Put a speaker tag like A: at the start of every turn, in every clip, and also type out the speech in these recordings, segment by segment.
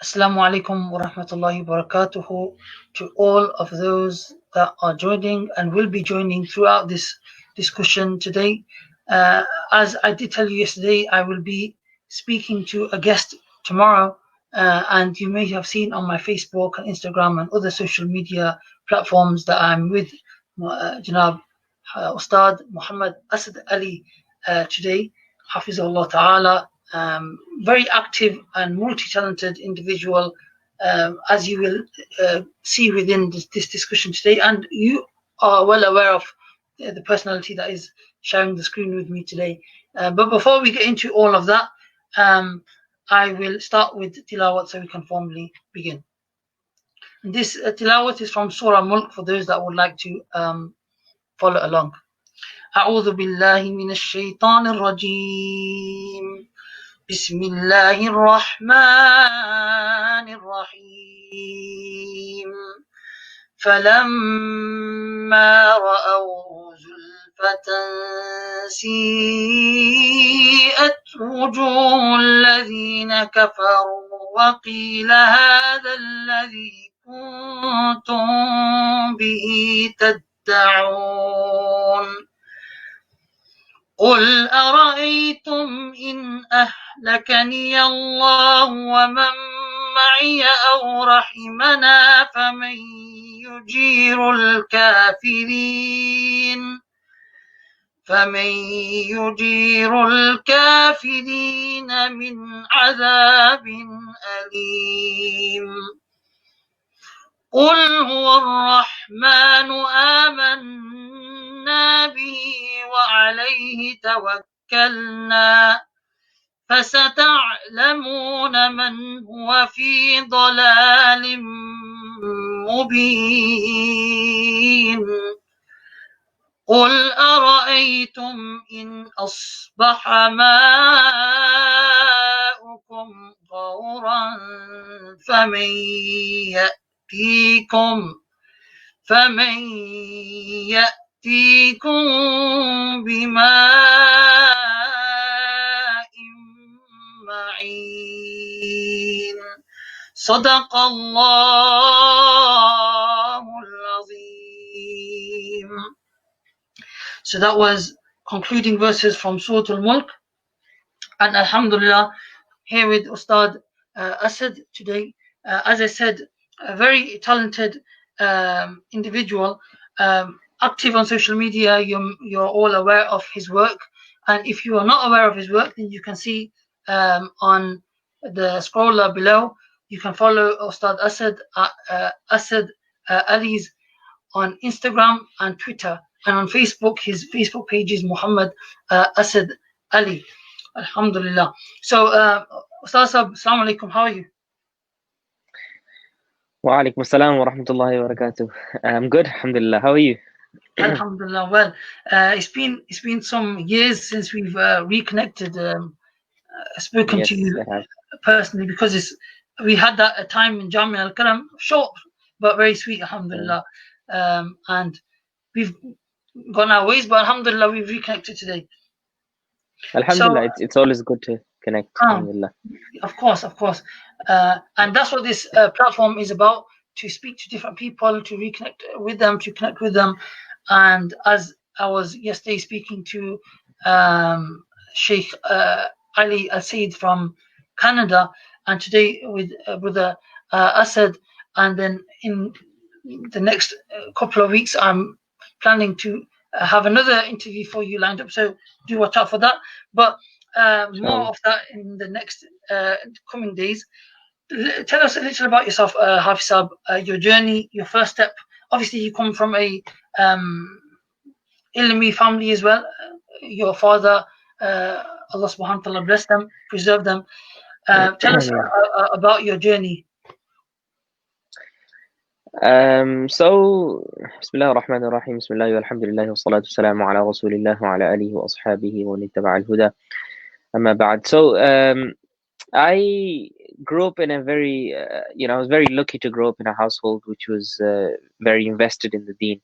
A: Assalamu alaikum wa rahmatullahi wa barakatuhu to all of those that are joining and will be joining throughout this discussion today. As I did tell you yesterday, I will be speaking to a guest tomorrow, and you may have seen on my Facebook and Instagram and other social media platforms that I'm with Janab Ustad Mohammed Asad Ali today. Hafizahullah Ta'ala, very active and multi-talented individual, as you will see within this discussion today. And you are well aware of the personality that is sharing the screen with me today. But before we get into all of that, I will start with tilawat so we can formally begin. And this tilawat is from Surah Mulk for those that would like to follow along. أعوذ بالله من الشيطان الرجيم بسم الله الرحمن الرحيم فلما رأوه زلفة سيئت وجوه الذين كفروا وقيل هذا الذي كنتم به تدعون قل أرأيتم إن أهلكني الله ومن معي أو رحمنا فمن يجير الكافرين من عذاب أليم قل هو الرحمن آمنا به وعليه توكلنا فستعلمون من هو في ضلال مبين قل أرأيتم إن أصبح ماؤكم غورا فمن يأتيكم بماء معين صدق الله العظيم. So that was concluding verses from Surah Al-Mulk, and Alhamdulillah, here with Ustad Asad today. As I said, a very talented individual, active on social media. You're all aware of his work, and if you are not aware of his work, then you can see on the scroller below. You can follow Ustad Asad Ali's on Instagram and Twitter, and on Facebook. His Facebook page is Mohammed Asad Ali. Alhamdulillah. So, Ustad Sahab, Assalamu alaikum. How are you?
B: Wa alaikum assalam wa rahmatullahi wa barakatuh. I'm good, alhamdulillah. How are you?
A: Alhamdulillah. Well, it's been some years since we've reconnected, spoken
B: Yes,
A: to you
B: I have.
A: personally, because we had that time in Jamia Al Karam, short but very sweet, alhamdulillah. And we've gone our ways, but alhamdulillah, we've reconnected today.
B: Alhamdulillah, it's always good to connect, alhamdulillah.
A: Of course. And that's what this platform is about, to speak to different people, to reconnect with them, to connect with them. And as I was yesterday speaking to Sheikh Ali Al-Said from Canada, and today with Brother Asad, and then in the next couple of weeks, I'm planning to have another interview for you lined up. So do watch out for that. But more of that in the next coming days. Tell us a little about yourself, Hafiz Saab, your journey, your first step. Obviously, you come from a Ilmi family as well. Your father, Allah subhanahu wa ta'ala bless them, preserve them. Tell us about your journey.
B: So, Bismillah ar-Rahman ar-Rahim, Bismillah walhamdulillah wa salatu wassalamu ala rasulillah wa ala alihi wa ashabihi wa nittaba al-huda. Amma ba'd. So, I grew up in a very, I was very lucky to grow up in a household which was very invested in the deen.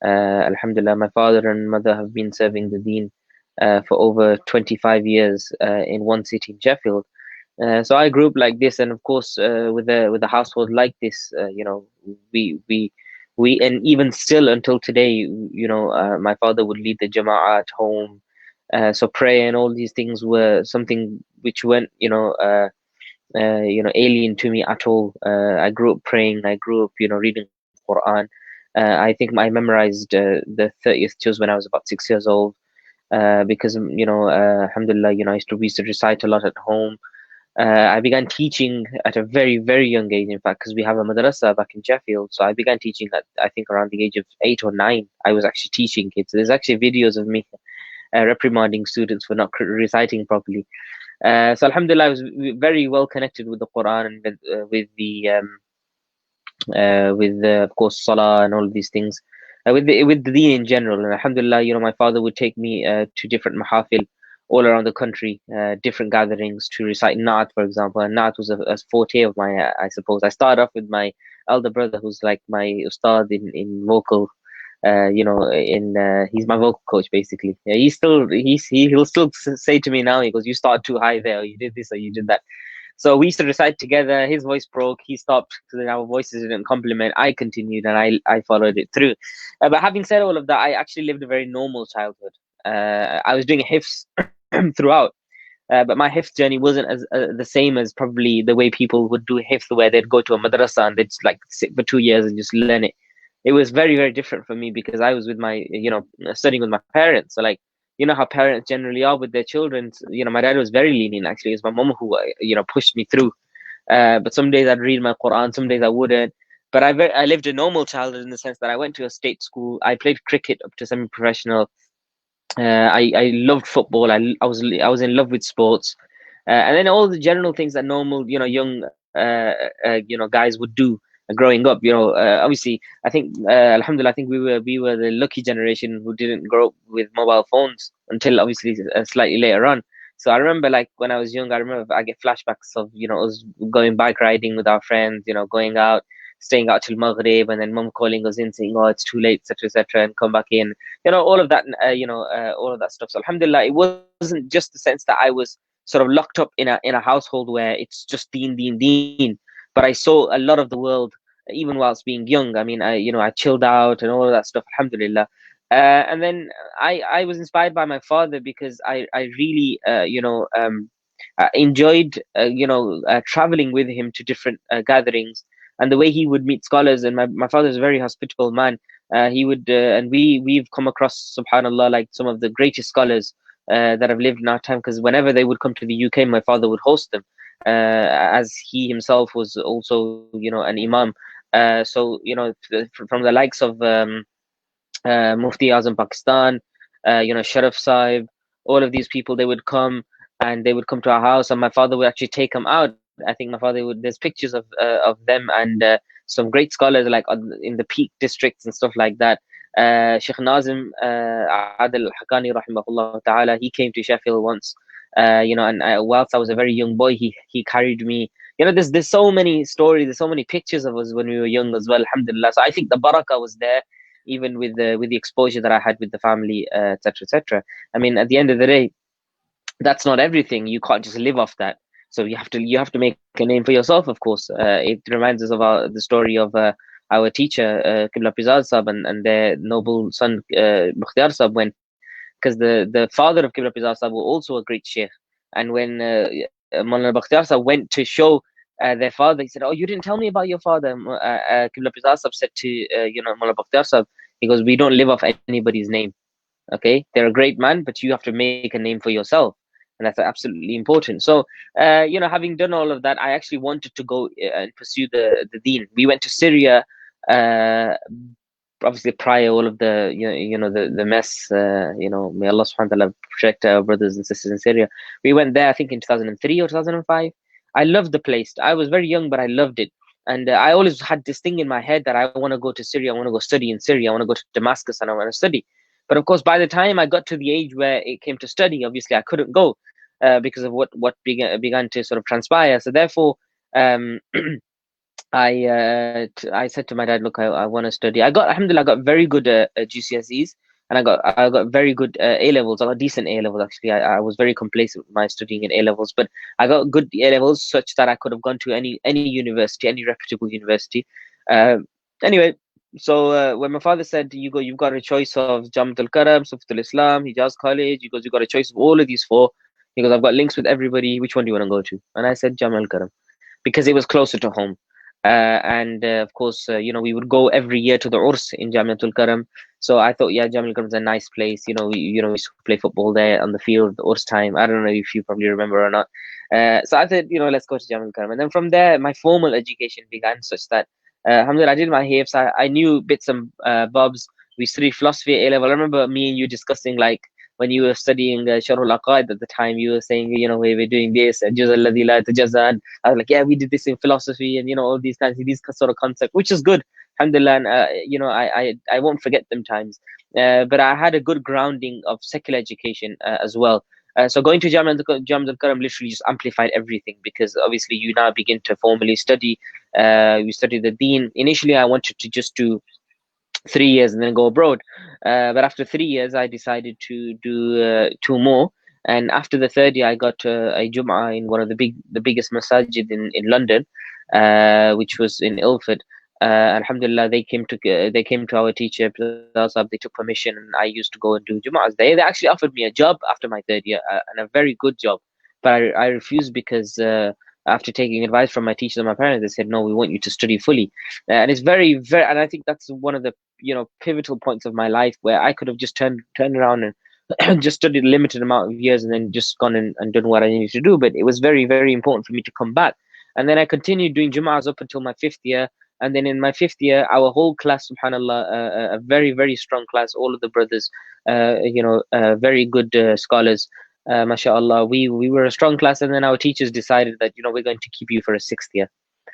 B: Alhamdulillah, my father and mother have been serving the deen for over 25 years in one city in Sheffield. So I grew up like this, and of course, with a household like this, we we and even still until today, my father would lead the jama'ah at home. So prayer and all these things were something which weren't, alien to me at all. I grew up praying. I grew up, reading Quran. I think I memorized the 30th juz when I was about 6 years old. Because alhamdulillah, we used to recite a lot at home. I began teaching at a very, very young age, in fact, because we have a madrasa back in Sheffield. So I began teaching at, I think, around the age of 8 or 9. I was actually teaching kids. There's actually videos of me reprimanding students for not reciting properly. So Alhamdulillah, I was very well connected with the Quran and with of course Salah and all of these things, with the Deen in general. And Alhamdulillah, my father would take me to different mahafil all around the country, different gatherings to recite Naat, for example. And Naat was a forte of mine, I suppose. I started off with my elder brother, who's like my ustad in vocal. He's my vocal coach basically. Yeah, he'll still say to me now. He goes, "You started too high there. Or you did this or you did that." So we used to recite together. His voice broke. He stopped because our voices didn't complement. I continued and I followed it through. But having said all of that, I actually lived a very normal childhood. I was doing hifs throughout. But my hifz journey wasn't as the same as probably the way people would do hifz, where they'd go to a madrasa and they'd like sit for 2 years and just learn it. It was very, very different for me because I was with my, studying with my parents. So like, how parents generally are with their children. My dad was very lenient actually. It was my mom who, pushed me through. But some days I'd read my Quran, some days I wouldn't. But I lived a normal childhood in the sense that I went to a state school. I played cricket up to semi-professional. I loved football. I was in love with sports, and then all the general things that normal young guys would do growing up. Obviously, I think Alhamdulillah, I think we were the lucky generation who didn't grow up with mobile phones until obviously slightly later on. So I remember like when I was young, I remember I get flashbacks of us going bike riding with our friends, going out, staying out till Maghrib, and then mum calling us in saying, "Oh, it's too late," etc., etc., and come back in, all of that, all of that stuff. So Alhamdulillah, it wasn't just the sense that I was sort of locked up in a household where it's just deen, but I saw a lot of the world even whilst being young. I mean, I chilled out and all of that stuff. Alhamdulillah. And then I was inspired by my father because I really enjoyed traveling with him to different gatherings, and the way he would meet scholars. And my father is a very hospitable man. He would and we've come across, subhanallah, like some of the greatest scholars that have lived in our time, because whenever they would come to the UK, my father would host them, as he himself was also an imam. So from the likes of Mufti Azam Pakistan, Sharaf Saib, all of these people, they would come and they would come to our house, and my father would actually take them out. I think my father would. There's pictures of them and some great scholars like in the Peak districts and stuff like that. Sheikh Nazim Adil Hakani rahimahullah ta'ala, he came to Sheffield once. And whilst I was a very young boy, he carried me. There's so many stories, there's so many pictures of us when we were young as well. Alhamdulillah. So I think the barakah was there, even with the exposure that I had with the family, etc., etc. I mean, at the end of the day, that's not everything. You can't just live off that. So you have to make a name for yourself. Of course, it reminds us of the story of our teacher Qibla Pizal Sab and their noble son Mukhtiar Sab, when because the father of Qibla Pizal Sab was also a great sheikh, and when Maulana Bakhtiar Sab went to show their father, he said, "Oh, you didn't tell me about your father." Qibla Pizal Sab said to Maulana Bakhtiar Sab, he goes, "We don't live off anybody's name. Okay, they're a great man, but you have to make a name for yourself, and that's absolutely important." So having done all of that, I actually wanted to go and pursue the deen. We went to Syria, uh, obviously prior all of the the mess. May Allah subhanahu wa ta'ala protect our brothers and sisters in Syria. We went there, I think, in 2003 or 2005. I loved the place. I was very young, but I loved it. And I always had this thing in my head that I want to go to Syria. I want to go study in Syria. I want to go to Damascus and I want to study. But of course, by the time I got to the age where it came to studying, obviously I couldn't go because of what began to sort of transpire. So therefore, um, I said to my dad, "Look, I want to study." I got, alhamdulillah, I got very good GCSEs. and I got very good A levels. I got decent A levels actually. I was very complacent with my studying in A levels, but I got good A levels such that I could have gone to any university, any reputable university. Uh, anyway, so when my father said you've got a choice of Jamiat al Karam, Suftul Islam, Hijaz College, he goes, you got a choice of all of these four. He goes, I've got links with everybody. Which one do you want to go to? And I said Jamiat al Karam because it was closer to home. And of course, we would go every year to the Urs in Jamiatul Karam. So I thought, yeah, Jamiatul Karam is a nice place. We used to play football there on the field, the Urs time. I don't know if you probably remember or not. So I said, let's go to Jamiatul Karam. And then from there, my formal education began such that, alhamdulillah, I did my hifz. I knew bits and bobs. We studied philosophy at A level. I remember me and you discussing like when you were studying Sharh al-Aqaid at the time, you were saying, we're doing this, Juz alladhi la tajazza. I was like, yeah, we did this in philosophy, and all these sort of concepts, which is good, alhamdulillah. And I won't forget them times. But I had a good grounding of secular education as well. So going to Jamiat al-Karam literally just amplified everything, because obviously you now begin to formally study. You study the Deen. Initially, I wanted to just do 3 years and then go abroad. But after 3 years, I decided to do two more. And after the third year, I got a Jum'ah in one of the biggest masajid in London, which was in Ilford. Alhamdulillah, they came to our teacher, they took permission, and I used to go and do Jum'ahs. They actually offered me a job after my third year, and a very good job. But I refused because after taking advice from my teachers and my parents, they said, no, we want you to study fully. And it's very, very, and I think that's one of the pivotal points of my life where I could have just turned around and just studied a limited amount of years and then just gone and done what I needed to do. But it was very, very important for me to come back. And then I continued doing Jum'ahs up until my fifth year. And then in my fifth year, our whole class, subhanallah, a very, very strong class, all of the brothers, very good scholars, mashallah. We were a strong class, and then our teachers decided that, we're going to keep you for a sixth year,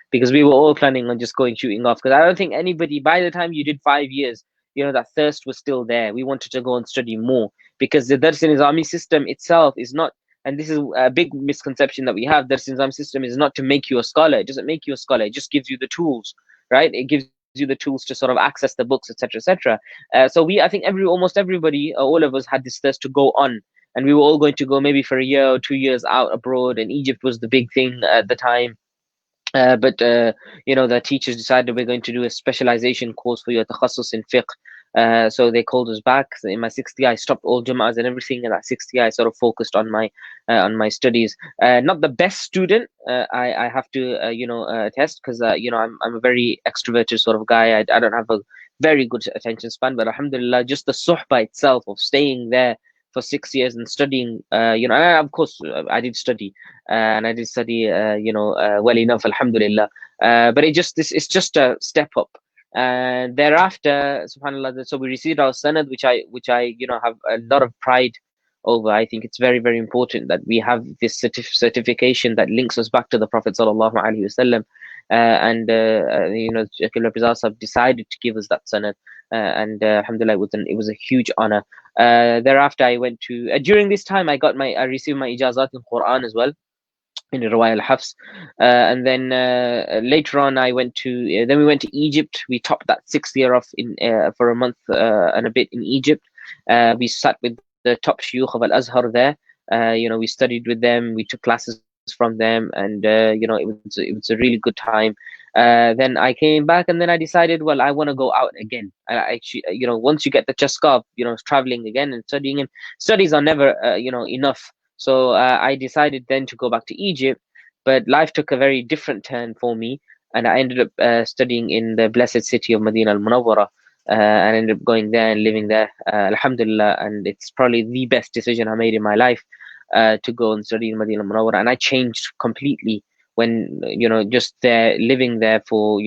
B: because we were all planning on just going shooting off. Because I don't think anybody, by the time you did 5 years, that thirst was still there. We wanted to go and study more, because the Dars Nizami system itself is not, and this is a big misconception that we have. Dars Nizami system is not to make you a scholar. It doesn't make you a scholar. It just gives you the tools, right? It gives you the tools to sort of access the books, etc., etc. So I think almost everybody, all of us, had this thirst to go on, and we were all going to go maybe for a year or 2 years out abroad. And Egypt was the big thing at the time. But the teachers decided we're going to do a specialization course for your takhasus in fiqh. So they called us back. So in my sixth year, I stopped all Jum'ahs and everything. In that sixth year, I sort of focused on my studies. Not the best student, I have to attest, because I'm a very extroverted sort of guy. I don't have a very good attention span, but alhamdulillah, just the suhbah itself of staying there for 6 years and studying, and of course I did study, and I did study, well enough, alhamdulillah. But it's just a step up. And thereafter, subhanallah, so we received our sanad, which I have a lot of pride over. I think it's very, very important that we have this certification that links us back to the Prophet sallallahu alaihi wasallam. And Shakil Rapizas have decided to give us that sanad, and alhamdulillah, it was a huge honor. Thereafter, I went to during this time I received my ijazat in Quran as well, in Rawai al-Hafs. And then later on, then we went to Egypt. We topped that sixth year off for a month and a bit in Egypt. We sat with the top shuyukh of Al-Azhar there. We studied with them. We took classes from them, and it was a really good time. Then I came back, and then I decided, well, I want to go out again. I actually, once you get the chaska of traveling again and studying, and studies are never enough. So I decided then to go back to Egypt, but life took a very different turn for me, and I ended up studying in the blessed city of Medina al Munawwara, and ended up going there and living there, alhamdulillah. And it's probably the best decision I made in my life, to go and study in Medina al Munawwara. And I changed completely when, just there, living there for,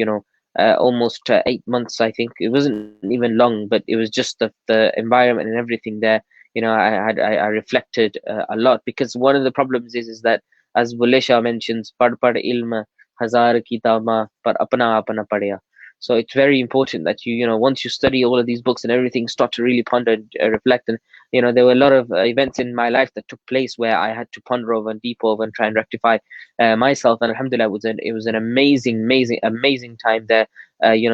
B: almost 8 months, I think. It wasn't even long, but it was just the environment and everything there. I reflected a lot, because one of the problems is that, as Bulesha mentions, pad ilm hazar kitaba par apna apna padya. So it's very important that once you study all of these books and everything, start to really ponder and reflect. And there were a lot of events in my life that took place where I had to ponder over and deep over and try and rectify myself. And alhamdulillah, it was an amazing, amazing, amazing time there.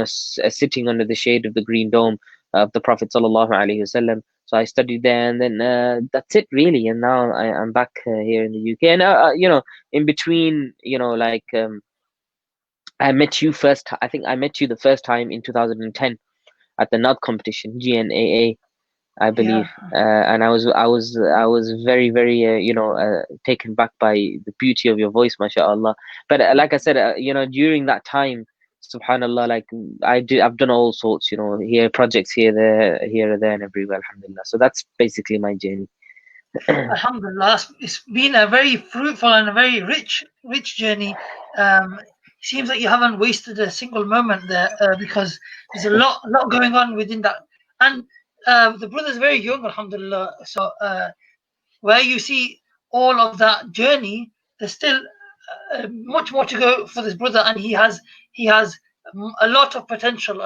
B: Sitting under the shade of the Green Dome, of the Prophet sallallahu alaihi wasallam. So I studied there, and then that's it really. And now I'm back here in the UK. And in between, I met you first. I think I met you the first time in 2010 at the NUD competition, GNAA, I believe.
A: Yeah,
B: And I was very, very taken back by the beauty of your voice, mashallah. But like I said, during that time, subhanallah, like I've done all sorts, here projects here, there, and everywhere, alhamdulillah. So that's basically my journey.
A: Alhamdulillah, it's been a very fruitful and a very rich journey. Seems like you haven't wasted a single moment there, because there's a lot going on within that. And the brother's very young, Alhamdulillah. So where you see all of that journey, there's still much more to go for this brother, and he has a lot of potential,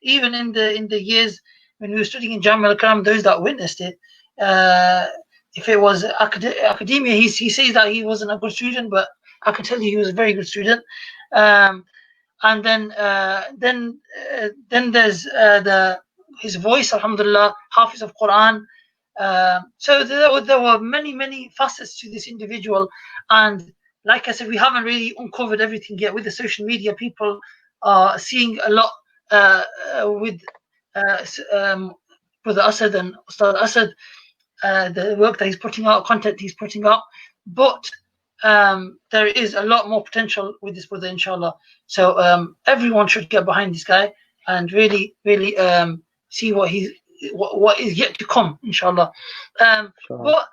A: even in the years when we were studying in Jamia al-Karam. Those that witnessed it, uh, if it was academia, he says that he wasn't a good student, but I can tell you he was a very good student. Um, and then there's the his voice, Alhamdulillah, Hafiz of Quran. So there were many facets to this individual, and like I said, we haven't really uncovered everything yet. With the social media, people are seeing a lot with Brother Asad and Ustad Asad, the work that he's putting out, content he's putting out, but there is a lot more potential with this brother, inshallah. So everyone should get behind this guy and really see what is yet to come, inshallah.
B: Sure.
A: But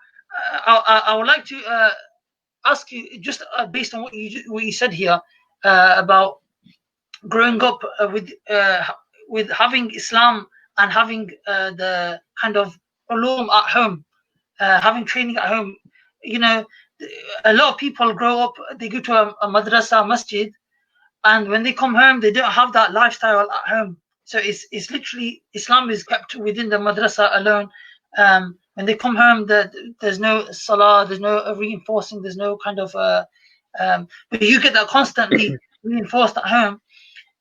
A: I would like to ask you, just based on what you said here, about growing up with having Islam and having the kind of ulum at home, having training at home. You know, a lot of people grow up, they go to a madrasa, masjid, and when they come home, they don't have that lifestyle at home. So it's literally Islam is kept within the madrasa alone. When they come home, there's no salah, there's no reinforcing, there's no kind of but you get that constantly reinforced at home.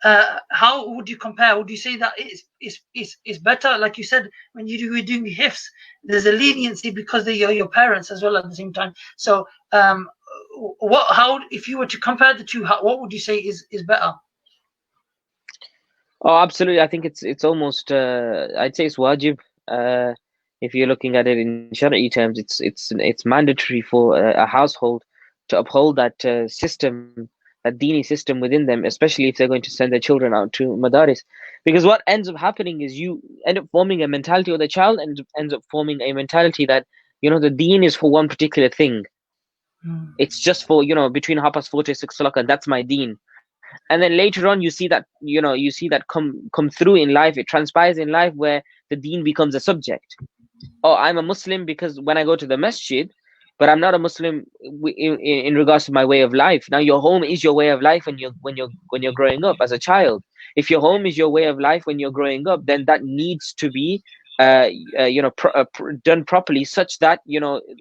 A: How would you compare? Would you say that it's better? Like you said, when were doing the hifs, there's a leniency because they're your parents as well at the same time. So, how if you were to compare the two, what would you say is better?
B: Oh, absolutely. I think it's almost I'd say it's wajib. If you're looking at it in Shari'i terms, it's mandatory for a household to uphold that system, that dini system within them, especially if they're going to send their children out to madaris. Because what ends up happening is you end up forming a mentality, or the child ends up forming a mentality that the deen is for one particular thing.
A: Mm.
B: It's just for between 4:30 to 6 o'clock, and that's my deen. And then later on you see that come through in life. It transpires in life where the deen becomes a subject. Oh, I'm a Muslim because when I go to the masjid, but I'm not a Muslim in regards to my way of life. Now your home is your way of life when you're growing up as a child. If your home is your way of life when you're growing up, then that needs to be done properly, such that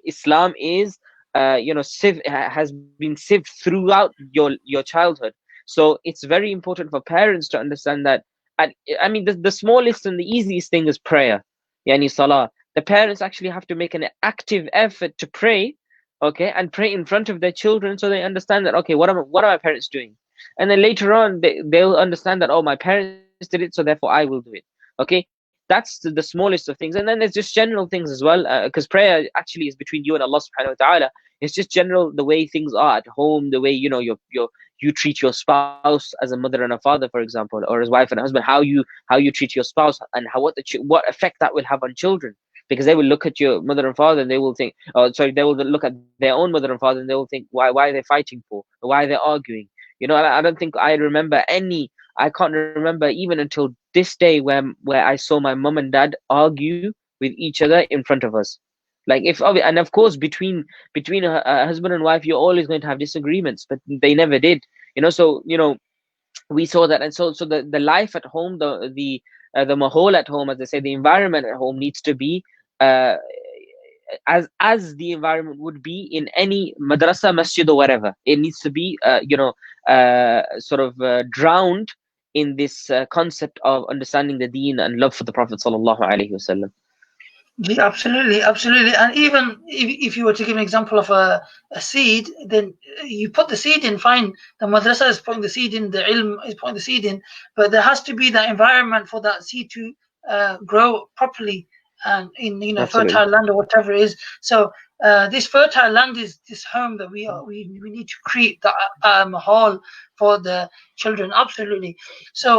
B: Islam is has been sieved throughout your childhood. So it's very important for parents to understand that. And I mean, the smallest and the easiest thing is prayer, yani salah. The parents actually have to make an active effort to pray, okay, and pray in front of their children, so they understand that, okay, what are my parents doing? And then later on they'll understand that, oh, my parents did it, so therefore I will do it. Okay, that's the smallest of things. And then there's just general things as well, because prayer actually is between you and Allah subhanahu wa ta'ala. It's just general, the way things are at home, the way you treat your spouse as a mother and a father, for example, or as wife and husband, how you treat your spouse, and what effect that will have on children. Because they will look at your mother and father and they will think, oh, sorry, they will look at their own mother and father and they will think, why are they fighting for? Why are they arguing? I don't think I can't remember even until this day where I saw my mom and dad argue with each other in front of us. Like, and of course, between a husband and wife, you're always going to have disagreements, but they never did. So we saw that. And so the life at home, the mahol at home, as they say, the environment at home needs to be uh, as the environment would be in any madrasa, masjid, or whatever. It needs to be sort of drowned in this concept of understanding the deen and love for the Prophet sallallahu alaihi wasallam.
A: Yeah, absolutely, absolutely. And even if you were to give an example of a seed, then you put the seed in, fine. The madrasa is putting the seed in, the ilm is putting the seed in, but there has to be that environment for that seed to grow properly and in
B: Absolutely.
A: fertile land or whatever it is. So this fertile land is this home that we need to create that hall for the children. Absolutely. So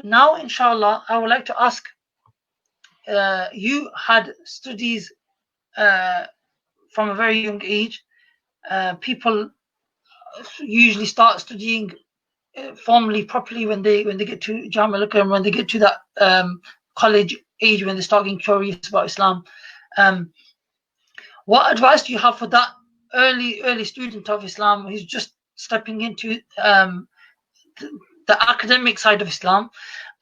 A: now, inshallah, I would like to ask. You had studies uh, from a very young age. People usually start studying formally, properly when they get to Jamaica, when they get to that college age, when they start getting curious about Islam. Um, what advice do you have for that early student of Islam who's just stepping into the academic side of Islam?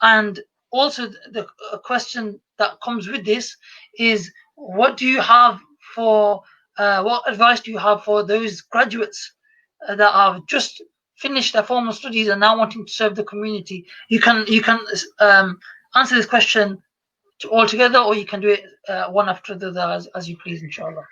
A: And also, the question that comes with this is, what do you have for what advice do you have for those graduates that have just finished their formal studies and now wanting to serve the community? You can answer this question all together, or you can do it one after the other as you please, inshallah.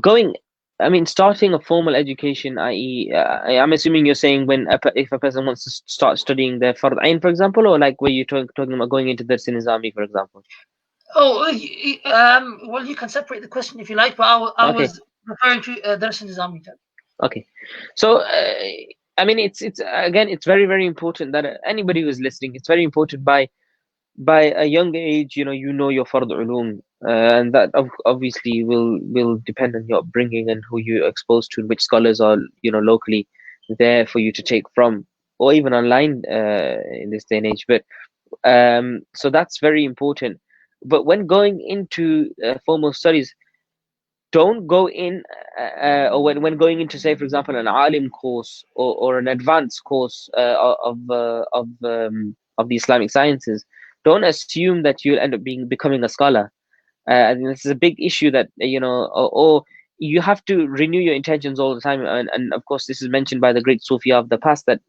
B: Going, I mean, starting a formal education, i.e., I'm assuming you're saying if a person wants to start studying their Fard Ain, for example, or like where you're talking about going into the Nizami, for example.
A: Oh, well, you can separate the question if you like, but I
B: Okay,
A: was referring to Dars Nizami.
B: okay. So, I mean, it's again, it's very, very important that anybody who's listening, it's very important by a young age, you know your fard ulum, and that obviously will depend on your upbringing and who you're exposed to, and which scholars are locally there for you to take from, or even online in this day and age. But so that's very important. But when going into formal studies, don't go in, or when going into, say, for example, an alim course, or an advanced course of the Islamic sciences. Don't assume that you'll end up becoming a scholar. And this is a big issue that or you have to renew your intentions all the time. And of course, this is mentioned by the great Sufi of the past, that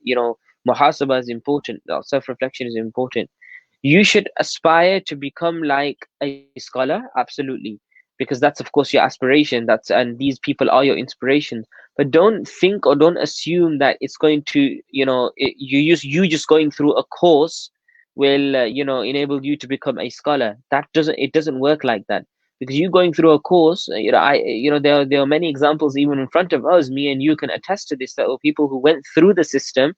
B: muhasaba is important, self-reflection is important. You should aspire to become like a scholar, absolutely, because that's of course your aspiration, and these people are your inspiration. But don't think or don't assume that it's going to you just going through a course will enable you to become a scholar. It doesn't work like that. Because you going through a course, there are many examples even in front of us, me and you can attest to this, that are people who went through the system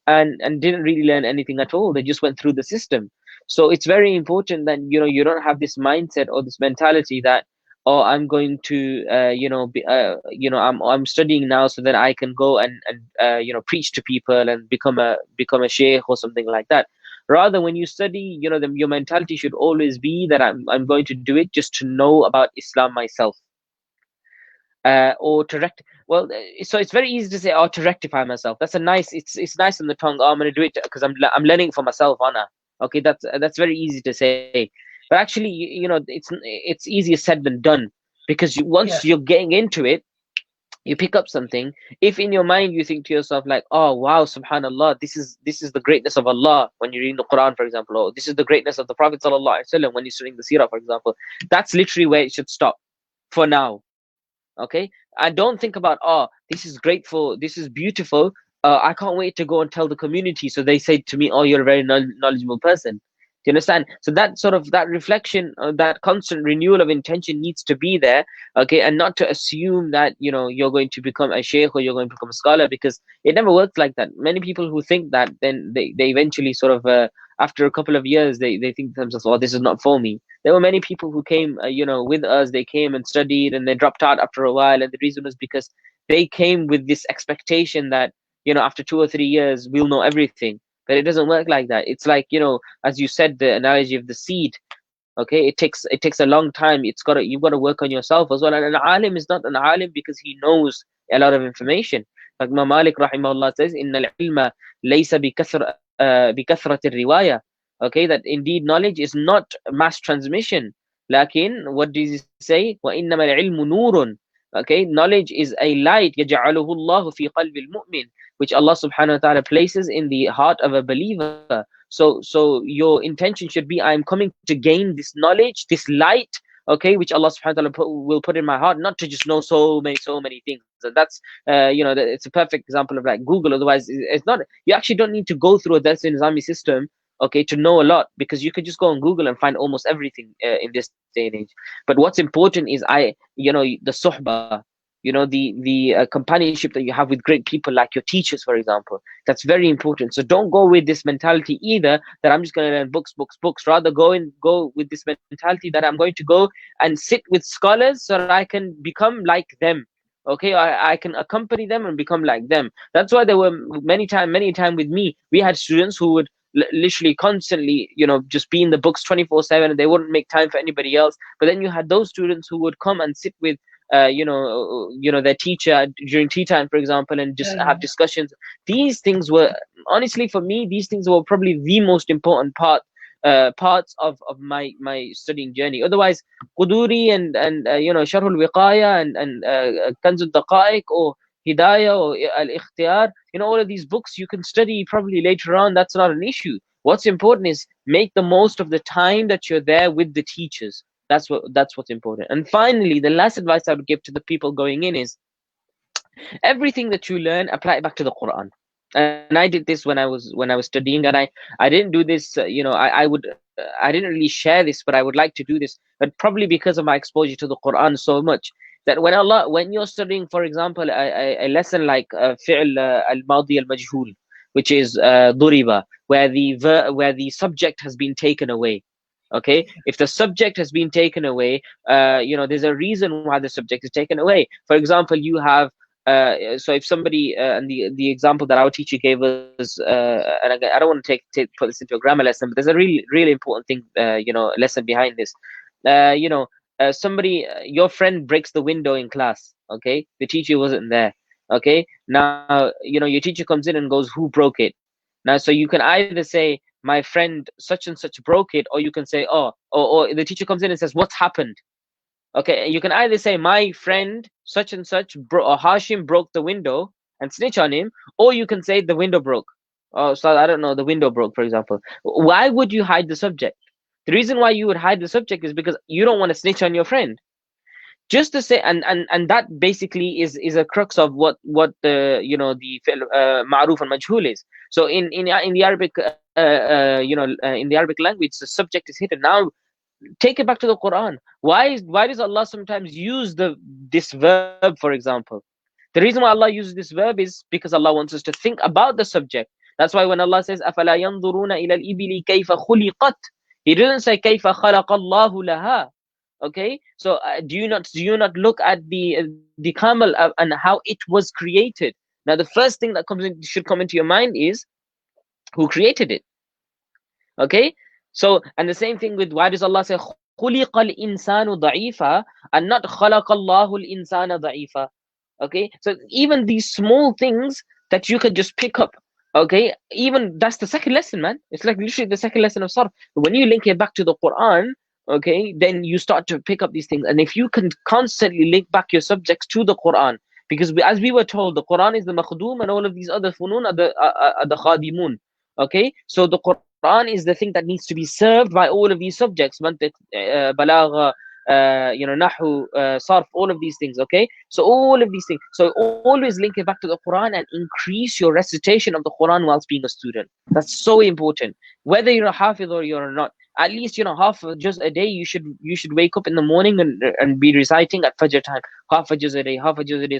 B: and didn't really learn anything at all. They just went through the system. So it's very important that you don't have this mindset or this mentality that, oh, I'm going to I'm studying now so that I can go and preach to people and become a sheikh or something like that. Rather, when you study, your mentality should always be that I'm going to do it just to know about Islam myself, or to well, so it's very easy to say, oh, to rectify myself. That's a nice, it's nice on the tongue. Oh, I'm going to do it because I'm learning for myself, Anna. Okay, that's very easy to say, but actually, it's easier said than done, because once
A: Yes.
B: you're getting into it, you pick up something. If in your mind you think to yourself like, oh wow, subhanallah, this is the greatness of Allah, when you're reading the Quran, for example, or this is the greatness of the Prophet sallallahu alaihi wasallam when you're studying the seerah, for example, that's literally where it should stop for now. Okay, and don't think about, oh, this is grateful, this is beautiful, I can't wait to go and tell the community so they say to me, oh, you're a very knowledgeable person. Do you understand? So that reflection, that constant renewal of intention needs to be there. Okay, and not to assume that you're going to become a sheikh or you're going to become a scholar, because it never works like that. Many people who think that, then they eventually sort of after a couple of years, they think to themselves, oh, this is not for me. There were many people who came, with us. They came and studied, and they dropped out after a while. And the reason was because they came with this expectation that, after 2 or 3 years, we'll know everything. But it doesn't work like that. It's like, as you said, the analogy of the seed. Okay, it takes a long time. You've got to work on yourself as well. And an alim is not an alim because he knows a lot of information. Like Imam Malik rahimahullah says, "Inna al-ilma laysa bikathrat riwaya." Okay, that indeed knowledge is not mass transmission. Lakin, what does he say? وَإِنَّمَا الْعِلْمُ نُورٌ. Okay, knowledge is a light. يَجْعَلُهُ اللَّهُ فِي قَلْبِ الْمُؤْمِنِ. which Allah subhanahu wa ta'ala places in the heart of a believer. So your intention should be, I'm coming to gain this knowledge, this light, okay, which Allah subhanahu wa ta'ala will put in my heart, not to just know so many things. So that's it's a perfect example of like Google. Otherwise, it's not, you actually don't need to go through a Dars Nizami system, okay, to know a lot, because you could just go on Google and find almost everything in this day and age. But what's important is the suhbah, the companionship that you have with great people like your teachers, for example. That's very important. So don't go with this mentality either that I'm just going to learn books. Rather go with this mentality that I'm going to go and sit with scholars so that I can become like them. Okay, I can accompany them and become like them. That's why there were many time with me, we had students who would literally constantly just be in the books 24/7, and they wouldn't make time for anybody else. But then you had those students who would come and sit with their teacher during tea time, for example, and just have discussions. These things were, honestly, for me, these things were probably the most important parts of my studying journey. Otherwise, Quduri and Sharh al-Wiqaya and Kanz al-Daqaiq or Hidayah or Al-Ikhtiyar, all of these books you can study probably later on. That's not an issue. What's important is make the most of the time that you're there with the teachers. That's what's important. And finally, the last advice I would give to the people going in is, everything that you learn, apply it back to the Quran. And I did this when I was studying, and I didn't do this. I didn't really share this, but I would like to do this. But probably because of my exposure to the Quran so much, that when you're studying, for example, a lesson like fi'l al-madi al-majhul, which is duriba, where the subject has been taken away. Okay, if the subject has been taken away, there's a reason why the subject is taken away. For example, you have so if somebody and the example that our teacher gave us, and I don't want to put this into a grammar lesson, but there's a really important thing, lesson behind this. Somebody, your friend breaks the window in class. Okay, the teacher wasn't there. Okay, now your teacher comes in and goes, who broke it? Now, so you can either say, my friend such and such broke it, or you can say, oh, or the teacher comes in and says, what's happened? Okay, you can either say, my friend such and such or Hashim broke the window and snitch on him, or you can say the window broke. Oh, so I don't know, the window broke, for example. Why would you hide the subject? The reason why you would hide the subject is because you don't want to snitch on your friend. Just to say, and that basically is a crux of what the ma'ruf and majhul is. So in the Arabic in the Arabic language, the subject is hidden. Now take it back to the Quran. Why does Allah sometimes use this verb, for example? The reason why Allah uses this verb is because Allah wants us to think about the subject. That's why when Allah says أَفَلَا يَنْظُرُونَ إِلَى الْإِبِلِ كَيْفَ خُلِقَتْ, He didn't say كَيْفَ خَلَقَ اللَّهُ لَهَا. Okay, so do you not look at the camel and how it was created? Now the first thing that should come into your mind is, who created it? Okay, so, and the same thing with, why does Allah say خُلِقَ الْإِنسَانُ ضَعِيفًا and not خَلَقَ اللَّهُ الْإِنسَانَ ضَعِيفًا? Okay, so even these small things that you could just pick up, okay, even that's the second lesson, man. It's like literally the second lesson of Sarf. When you link it back to the Quran, okay, then you start to pick up these things. And if you can constantly link back your subjects to the Quran, because as we were told, the Quran is the makhdum and all of these other funun are the khadimun. Okay, so the Quran is the thing that needs to be served by all of these subjects, mantiq, balagha, nahu, sarf, all of these things. Okay, so all of these things. So always link it back to the Quran and increase your recitation of the Quran whilst being a student. That's so important. Whether you're a hafiz or you're not, at least half just a day. You should wake up in the morning and be reciting at Fajr time, half a juz a day,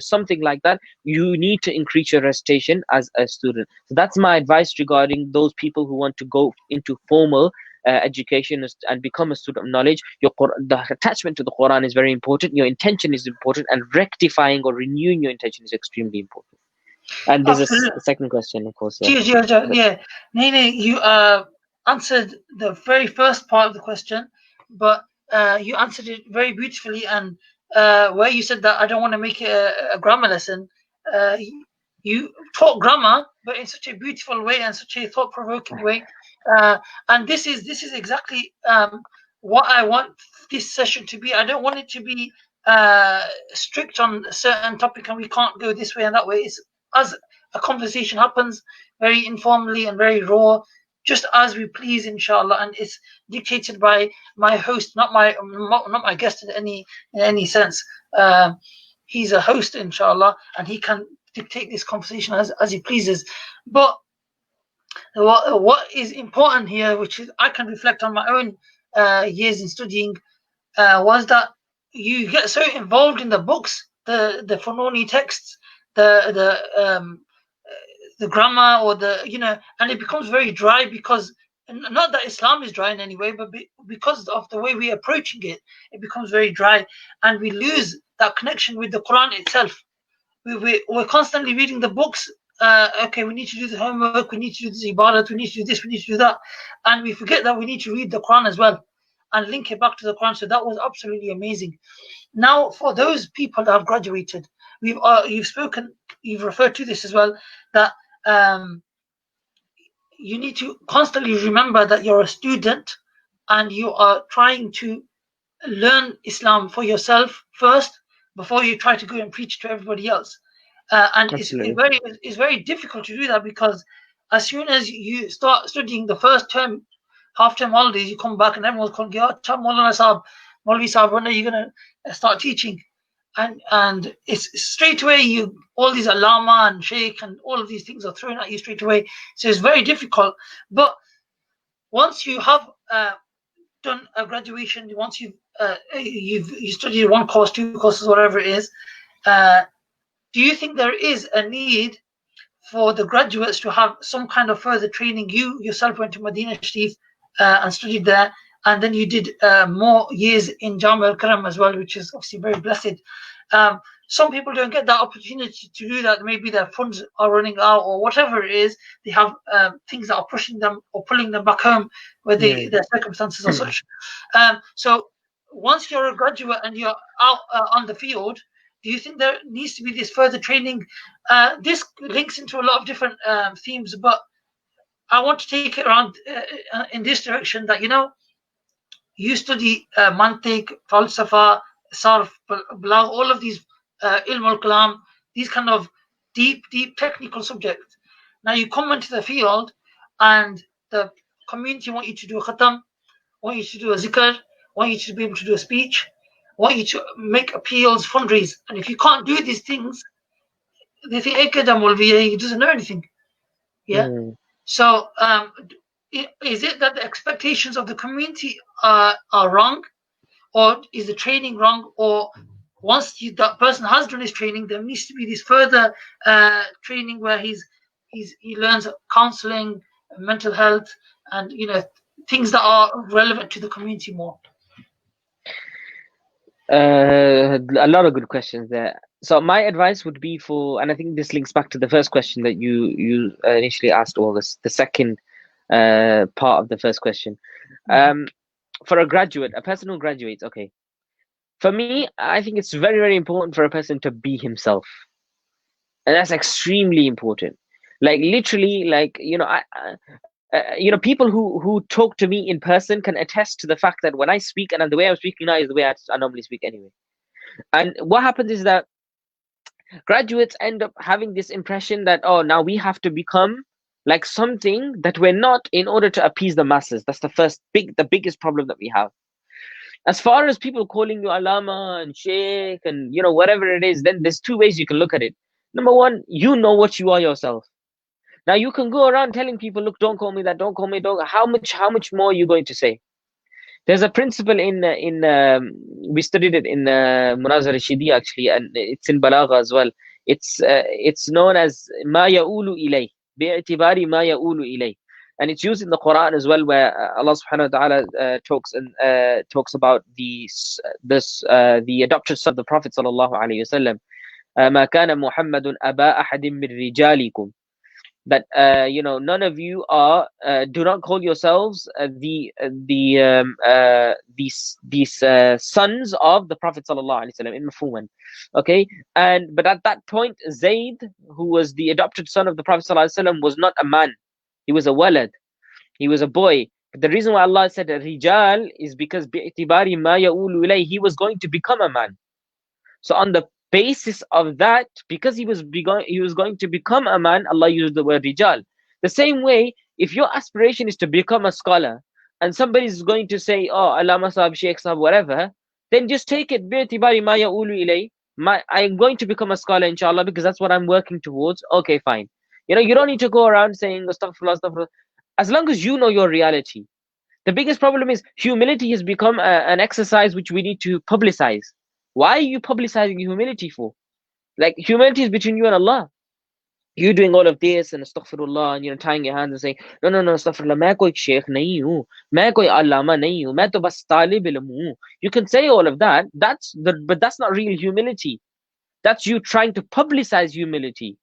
B: something like that. You need to increase your recitation as a student. So that's my advice regarding those people who want to go into formal education and become a student of knowledge. The attachment to the Quran is very important. Your intention is important, and rectifying or renewing your intention is extremely important. And there's a second question, of course.
A: Yeah. Nene, you answered the very first part of the question, but you answered it very beautifully. And where you said that I don't want to make it a grammar lesson, you taught grammar, but in such a beautiful way and such a thought-provoking way. And this is exactly what I want this session to be. I don't want it to be strict on a certain topic and we can't go this way and that way. It's us a conversation happens very informally and very raw, just as we please, inshallah, and it's dictated by my host, not my guest in any sense. He's a host, inshallah, and he can dictate this conversation as he pleases. But what is important here, which is I can reflect on my own years in studying, was that you get so involved in the books, the Funoni texts, the the grammar, or and it becomes very dry, because not that Islam is dry in any way, but because of the way we're approaching it, it becomes very dry, and we lose that connection with the Quran itself. We're constantly reading the books. Okay, we need to do the homework, we need to do this ibadat, we need to do this, we need to do that, and we forget that we need to read the Quran as well and link it back to the Quran. So that was absolutely amazing. Now, for those people that have graduated, you've referred to this as well, that you need to constantly remember that you're a student and you are trying to learn Islam for yourself first before you try to go and preach to everybody else. And it's very difficult to do that, because as soon as you start studying the first term, half-term holidays, you come back and everyone's calling you, Maulana Sahab, Maulvi Sahab, when are you going to start teaching? And it's straight away, all these alama and sheikh and all of these things are thrown at you straight away. So it's very difficult. But once you have done a graduation, once you've studied one course, two courses, whatever it is, do you think there is a need for the graduates to have some kind of further training? You yourself went to Medina Sharif and studied there, and then you did more years in Jami al-Karam as well, which is obviously very blessed. Some people don't get that opportunity to do that. Maybe their funds are running out, or whatever it is. They have things that are pushing them or pulling them back home, where their circumstances are such. So once you're a graduate and you're out on the field, do you think there needs to be this further training? This links into a lot of different themes, but I want to take it around in this direction, that you study mantiq, falsafa, sarf, balagh, all of these ilm al-kalam, these kind of deep technical subjects. Now you come into the field and the community want you to do a khatam, want you to do a zikr, want you to be able to do a speech, want you to make appeals, fundraise. And if you can't do these things, they think, he doesn't know anything. Yeah. So is it that the expectations of the community are wrong, or is the training wrong? Or once that person has done his training, there needs to be this further training where he learns counseling, mental health, and things that are relevant to the community more.
B: A lot of good questions there. So my advice would be and I think this links back to the first question that you initially asked, or the second part of the first question. For a person who graduates, okay. For me, I think it's very, very important for a person to be himself, and that's extremely important. Like literally, people who talk to me in person can attest to the fact that when I speak, and the way I'm speaking now is the way I normally speak anyway. And what happens is that graduates end up having this impression that, oh, now we have to become like something that we're not in order to appease the masses. That's the biggest problem that we have. As far as people calling you alama and sheikh and whatever it is, then there's two ways you can look at it. Number one, you know what you are yourself. Now you can go around telling people, look, don't call me that, don't call me, don't. How much more are you going to say? There's a principle we studied it in Munazar Shidi actually, and it's in Balagha as well. It's known as ma ya'ulu ilay, bi'itibari ma ya'ulu ilay, and it's used in the Quran as well, where Allah subhanahu wa ta'ala talks about the adopted son of the Prophet sallallahu alaihi wasallam. Ma kana Muhammadun aba ahadin min rijalikum. That none of you do not call yourselves these sons of the Prophet sallallahu alaihi wasallam in mafhuman. Okay, but at that point, Zayd, who was the adopted son of the Prophet sallallahu alaihi wasallam, was not a man; he was a walad, he was a boy. But the reason why Allah said rijal is because bi'tibari ma ya'ulu ilay, he was going to become a man. So on the basis of that, because he was going to become a man, Allah used the word rijal. The same way, if your aspiration is to become a scholar, and somebody is going to say, oh, Allama Sahab, Sheikh Sahab, whatever, then just take it, bi'tibari ma ya'ulu ilay. I'm going to become a scholar, inshallah, because that's what I'm working towards. Okay, fine. You don't need to go around saying astaghfirullah, astaghfirullah. As long as you know your reality. The biggest problem is humility has become an exercise which we need to publicize. Why are you publicizing humility for? Like, humility is between you and Allah. You doing all of this and astaghfirullah, and tying your hands and saying, no, no, no, astaghfirullah, मैं कोई शेख नहीं हूँ, मैं कोई अल्लामा नहीं हूँ, मैं तो बस तालिब इल्म हूँ. You can say all of that. But that's not real humility. That's you trying to publicize humility.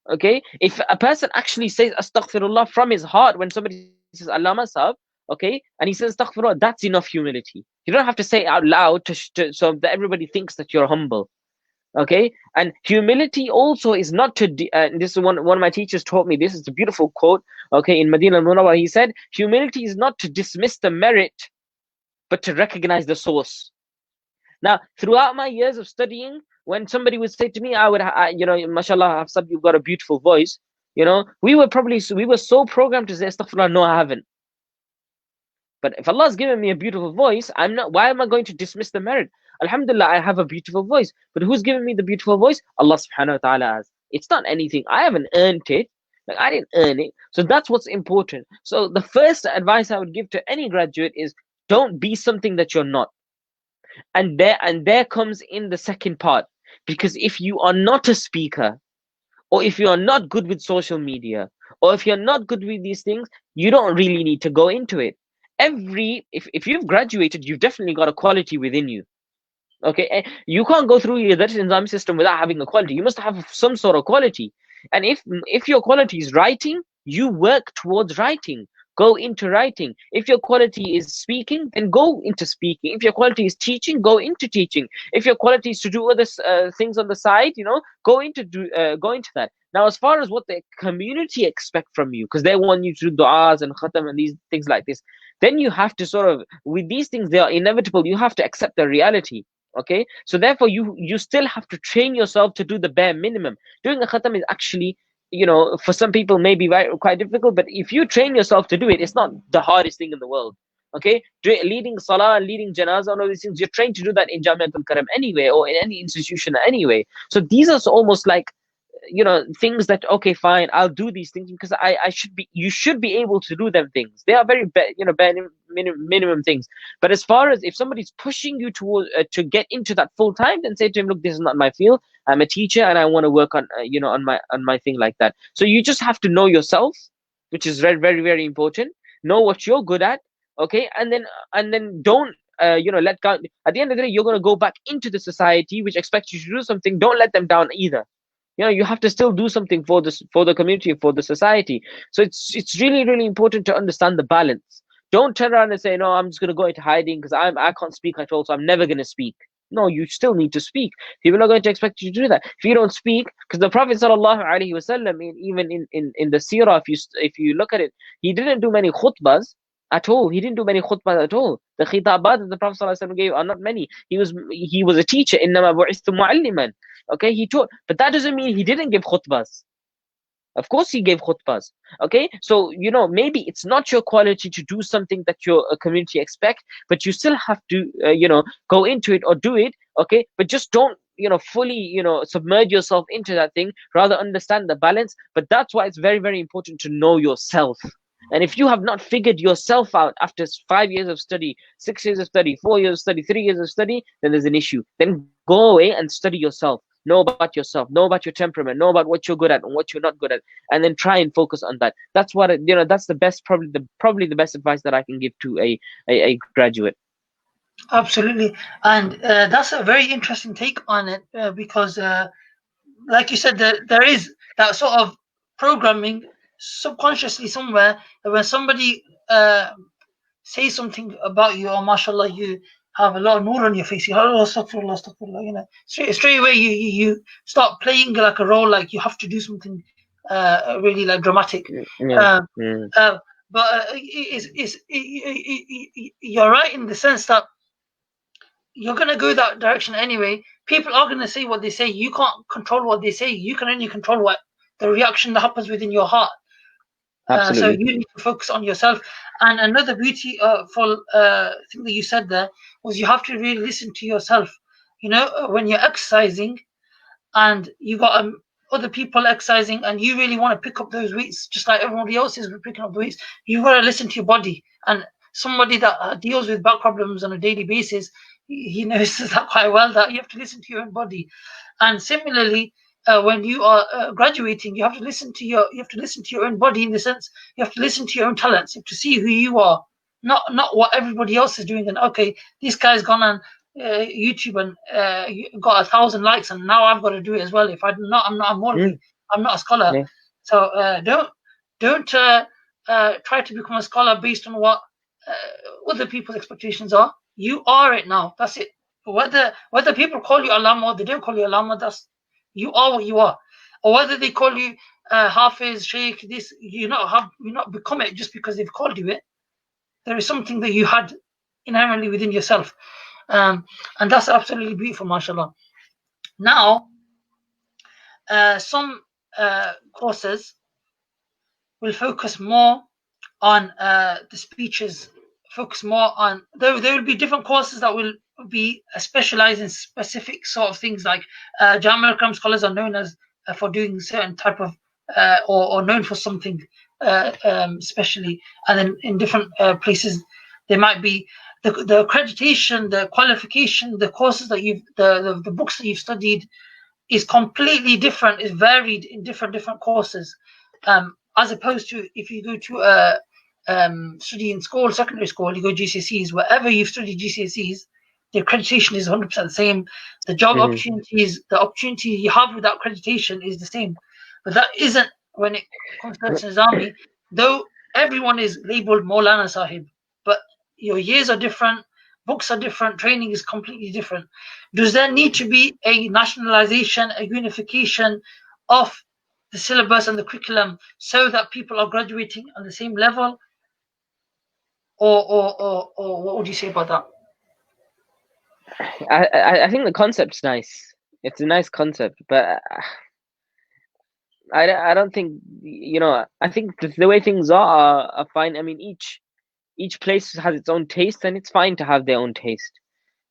B: Okay, if a person actually says astaghfirullah from his heart when somebody says allama sab, okay, and he says astaghfirullah, that's enough humility. You don't have to say it out loud so that everybody thinks that you're humble. Okay, and humility also is not to this is one of my teachers taught me this. It's a beautiful quote, okay, in Medina al-Munawwar. He said humility is not to dismiss the merit but to recognize the source. Now, throughout my years of studying, when somebody would say to me, mashallah, Hafsab, you've got a beautiful voice. We were so programmed to say, astaghfirullah, no, I haven't. But if Allah has given me a beautiful voice, why am I going to dismiss the merit? Alhamdulillah, I have a beautiful voice. But who's given me the beautiful voice? Allah subhanahu wa ta'ala has. It's not anything. I haven't earned it. Like, I didn't earn it. So that's what's important. So the first advice I would give to any graduate is, don't be something that you're not. And there comes in the second part, because if you are not a speaker, or if you are not good with social media, or if you're not good with these things, you don't really need to go into it. If you've graduated, you've definitely got a quality within you. Okay, you can't go through the Nizami system without having a quality. You must have some sort of quality. And if your quality is writing, you work towards writing. Go into writing. If your quality is speaking, then go into speaking. If your quality is teaching, go into teaching. If your quality is to do other things on the side, go into that. Now, as far as what the community expect from you, because they want you to do du'as and khatam and these things like this, then you have to sort of, with these things, they are inevitable. You have to accept the reality. Okay, so therefore you still have to train yourself to do the bare minimum. Doing a khatam is actually, for some people maybe quite difficult, but if you train yourself to do it, it's not the hardest thing in the world. Okay, leading salah, leading janazah, and all these things, you're trained to do that in Jamiatul Karam anyway, or in any institution anyway. So these are almost like, things that, okay, fine, I'll do these things because you should be able to do them things. They are very bare minimum things. But as far as if somebody's pushing you to get into that full time, then say to him, look, this is not my field. I'm a teacher and I want to work on on my thing like that. So you just have to know yourself, which is very, very, very important. Know what you're good at. Okay, and then don't let go. At the end of the day, you're going to go back into the society which expects you to do something. Don't let them down either. You have to still do something for the community, for the society. So it's really, really important to understand the balance. Don't turn around and say, no, I'm just going to go into hiding because I can't speak at all, so I'm never going to speak. No, you still need to speak. People are going to expect you to do that. If you don't speak, because the Prophet sallallahu alaihi wasallam, even in the seerah, if you look at it, he didn't do many khutbahs at all. He didn't do many khutbahs at all. The khitabat that the Prophet sallallahu alaihi wasallam gave are not many. He was a teacher. إِنَّمَا بُعِثْتُ مُعَلِّمًا. Okay, he taught, but that doesn't mean he didn't give khutbahs. Of course, he gave khutbahs. Okay, so maybe it's not your quality to do something that your community expect, but you still have to, go into it or do it. Okay, but just don't, fully, submerge yourself into that thing. Rather, understand the balance. But that's why it's very, very important to know yourself. And if you have not figured yourself out after 5 years of study, 6 years of study, 4 years of study, 3 years of study, then there's an issue. Then go away and study yourself. Know about yourself, know about your temperament, know about what you're good at and what you're not good at, and then try and focus on that. That's what that's the best, probably the best advice that I can give to a graduate.
A: Absolutely, and that's a very interesting take on it because, like you said, there is that sort of programming subconsciously somewhere that when somebody says something about you, or mashallah, you have a lot of nur on your face. You're, oh, astaghfirullah, astaghfirullah, straight away you start playing like a role, like you have to do something really like dramatic.
B: Yeah.
A: Uh, but you're right in the sense that you're going to go that direction anyway. People are going to say what they say. You can't control what they say. You can only control what the reaction that happens within your heart. So
B: Absolutely.
A: you need to focus on yourself. And another beautiful thing that you said there was you have to really listen to yourself. You know, when you're exercising and you got other people exercising and you really want to pick up those weights just like everybody else is picking up the weights, you've got to listen to your body. And somebody that deals with back problems on a daily basis, he knows that quite well, that you have to listen to your own body. And similarly, when you are graduating, you have to listen to your own body, in the sense you have to listen to your own talents. You have to see who you are, not what everybody else is doing. And okay, this guy's gone on YouTube and got 1,000 likes, and now I've got to do it as well. If I'm not a Maulvi,
B: Mm,
A: I'm not a scholar.
B: yeah.
A: So don't try to become a scholar based on what other people's expectations are. You are it now. That's it. Whether people call you Allama or they don't call you Allama, that's, you are what you are. Or whether they call you Hafiz, Sheikh, this, you not become it just because they've called you it. There is something that you had inherently within yourself. And that's absolutely beautiful, mashallah. Now, some courses will focus more on the speeches, focus more on, there will be different courses that will be specialized in specific sort of things, like Jamia Akram scholars are known as for doing certain type of or known for something specially, and then in different places there might be the accreditation, the qualification, the courses that the books that you've studied is completely different, is varied in different courses. As opposed to if you go to a study in school, secondary school, you go GCSEs, wherever you've studied GCSEs, the accreditation is 100% the same. The job
B: Hmm.
A: opportunities, the opportunity you have with that accreditation is the same. But that isn't when it comes to Nizami, though everyone is labeled Maulana Sahib, but your years are different, books are different, training is completely different. Does there need to be a nationalization, a unification of the syllabus and the curriculum so that people are graduating on the same level? Or what would you say about that?
B: I think the concept's nice. It's a nice concept, but I don't think, I think the way things are fine. I mean, each place has its own taste, and it's fine to have their own taste.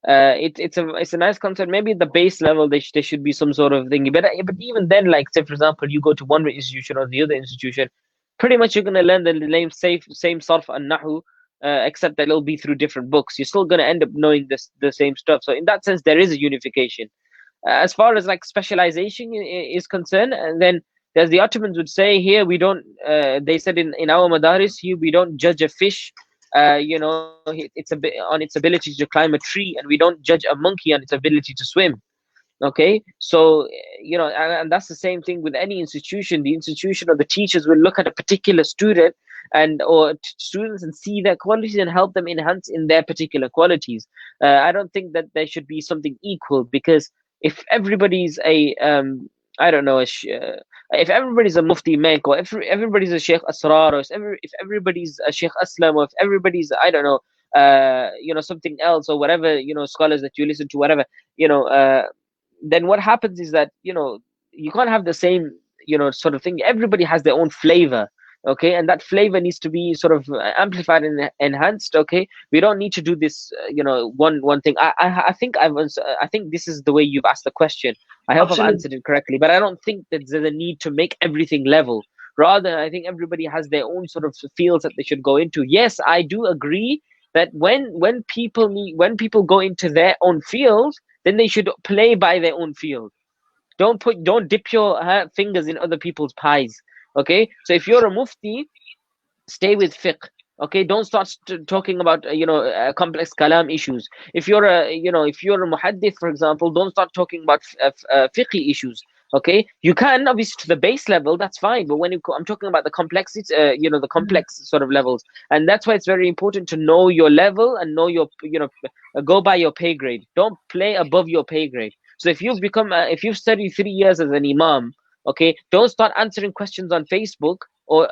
B: It's a nice concept. Maybe at the base level there should be some sort of thing, but even then, like, say for example, you go to one institution or the other institution, pretty much you're gonna learn the same sarf and nahu, except that it'll be through different books. You're still gonna end up knowing the same stuff. So in that sense, there is a unification. As far as like specialization is concerned, and then as the Ottomans would say, here we don't. They said in our madaris here we don't judge a fish, it's a bit on its ability to climb a tree, and we don't judge a monkey on its ability to swim. Okay, so and that's the same thing with any institution. The institution or the teachers will look at a particular student and or students and see their qualities and help them enhance in their particular qualities. I don't think that there should be something equal, because if everybody's a I don't know, if everybody's a Mufti Mek, or if everybody's a Sheikh Asrar, or if everybody's a Sheikh Aslam, or if everybody's, I don't know, something else, or whatever, scholars that you listen to, whatever, then what happens is that you can't have the same sort of thing. Everybody has their own flavor. Okay, and that flavor needs to be sort of amplified and enhanced. Okay, we don't need to do this one thing. I think this is the way you've asked the question. I hope I've
A: Absolutely.
B: answered it correctly, but I don't think that there's a need to make everything level. Rather, I think everybody has their own sort of fields that they should go into. Yes, I do agree that when people go into their own field, then they should play by their own field. Don't dip your fingers in other people's pies. Okay, so if you're a mufti, stay with fiqh. Okay, don't start talking about complex kalam issues. If you're a muhaddith, for example, don't start talking about fiqh issues. Okay, you can obviously to the base level, that's fine, but I'm talking about the complexity, the
A: Mhm.
B: complex sort of levels. And that's why it's very important to know your level and know your go by your pay grade. Don't play above your pay grade. So if you've studied 3 years as an imam, okay, don't start answering questions on Facebook or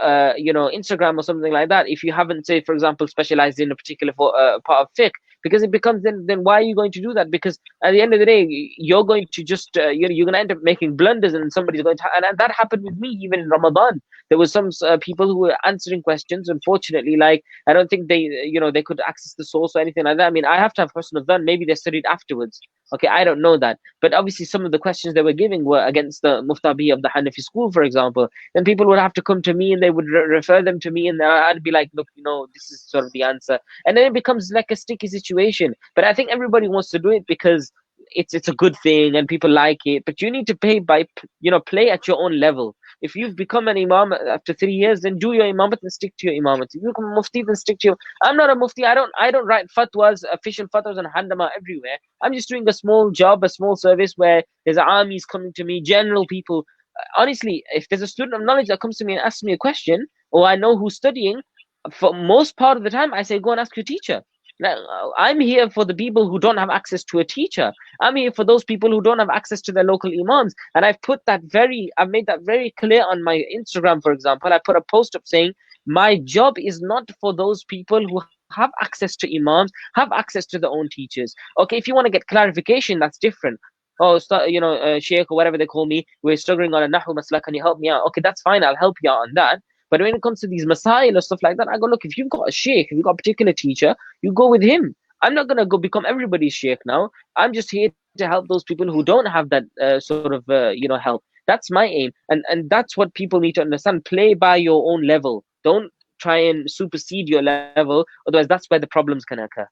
B: Instagram or something like that if you haven't, say for example, specialized in a particular part of fiqh, because it becomes, then why are you going to do that? Because at the end of the day, you're going to just you're going to end up making blunders, and somebody's going to, and that happened with me even in Ramadan. There was some people who were answering questions. Unfortunately, like, I don't think they, they could access the source or anything like that. I mean, I have to have personal done. Maybe they studied afterwards. Okay, I don't know that. But obviously, some of the questions they were giving were against the Muftabi of the Hanafi school, for example. Then people would have to come to me, and they would refer them to me, and I'd be like, look, this is sort of the answer. And then it becomes like a sticky situation. But I think everybody wants to do it because it's a good thing and people like it. But you need to play at your own level. If you've become an imam after 3 years, then do your imamat and stick to your imamat. If you become a mufti, then stick to your. I'm not a mufti. I don't write fatwas, official fatwas and handama everywhere. I'm just doing a small job, a small service where there's armies coming to me, general people. Honestly, if there's a student of knowledge that comes to me and asks me a question, or I know who's studying, for most part of the time I say, go and ask your teacher. Now, I'm here for the people who don't have access to a teacher. I'm here for those people who don't have access to their local imams. And I've made that very clear on my Instagram, for example. I put a post up saying, my job is not for those people who have access to imams, have access to their own teachers. Okay, if you want to get clarification, that's different. Oh, sheikh or whatever they call me, we're struggling on a nahu masla, can you help me out? Okay, that's fine, I'll help you out on that. But when it comes to these masail or stuff like that, I go, look, if you've got a sheikh, if you've got a particular teacher, you go with him. I'm not going to go become everybody's sheikh now. I'm just here to help those people who don't have that sort of, help. That's my aim. And that's what people need to understand. Play by your own level. Don't try and supersede your level. Otherwise, that's where the problems can occur.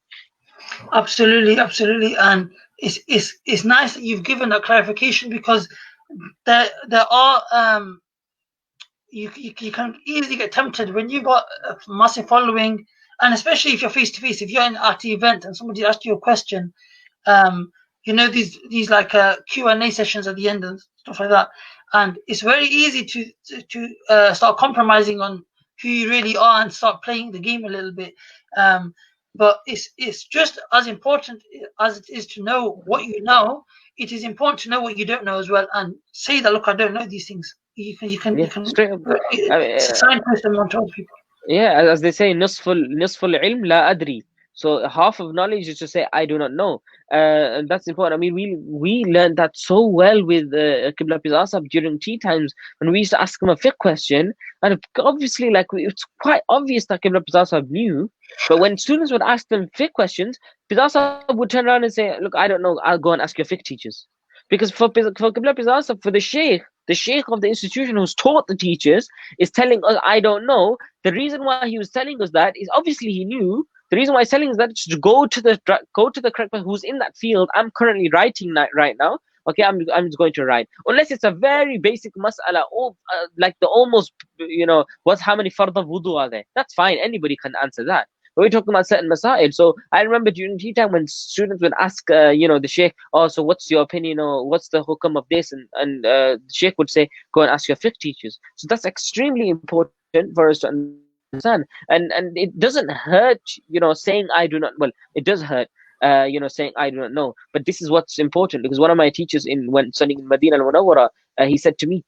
A: Absolutely, absolutely, and it's nice that you've given that clarification, because there are you can easily get tempted when you've got a massive following, and especially if you're face to face. If you're in at the event and somebody asks you a question, these like Q&A sessions at the end and stuff like that, and it's very easy to start compromising on who you really are and start playing the game a little bit. But it's just as important as it is to know what you know. It is important to know what you don't know as well, and say that, look, I don't know these things. You can
B: Yeah, straight up. I mean,
A: signpost them on top of people.
B: yeah, as they say, nusful ilm la adri. So half of knowledge is to say I do not know, and that's important. I mean, we learned that so well with Qibla Piz Asab during tea times when we used to ask him a fiqh question, and obviously, like, it's quite obvious that Qibla Piz Asab knew. But when students would ask them fiqh questions, Piz Asab would turn around and say, "Look, I don't know. I'll go and ask your fiqh teachers." Because for Qibla Piz Asab, for the sheikh of the institution who's taught the teachers is telling us, "I don't know." The reason why he was telling us that is obviously he knew. The reason why he's telling us that is to go to the correct person who's in that field. I'm currently writing that right now. Okay, I'm just going to write. Unless it's a very basic mas'ala, or like the almost, how many fard of wudu are there? That's fine. Anybody can answer that. But we're talking about certain masail. So I remember during tea time when students would ask, the sheikh, oh, so what's your opinion, or what's the hukam of this? And the sheikh would say, go and ask your fiqh teachers. So that's extremely important for us to understand. And it doesn't hurt, saying I do not. Well, it does hurt. Saying I do not know. But this is what's important, because one of my teachers when studying in Medina al-Munawwara, he said to me,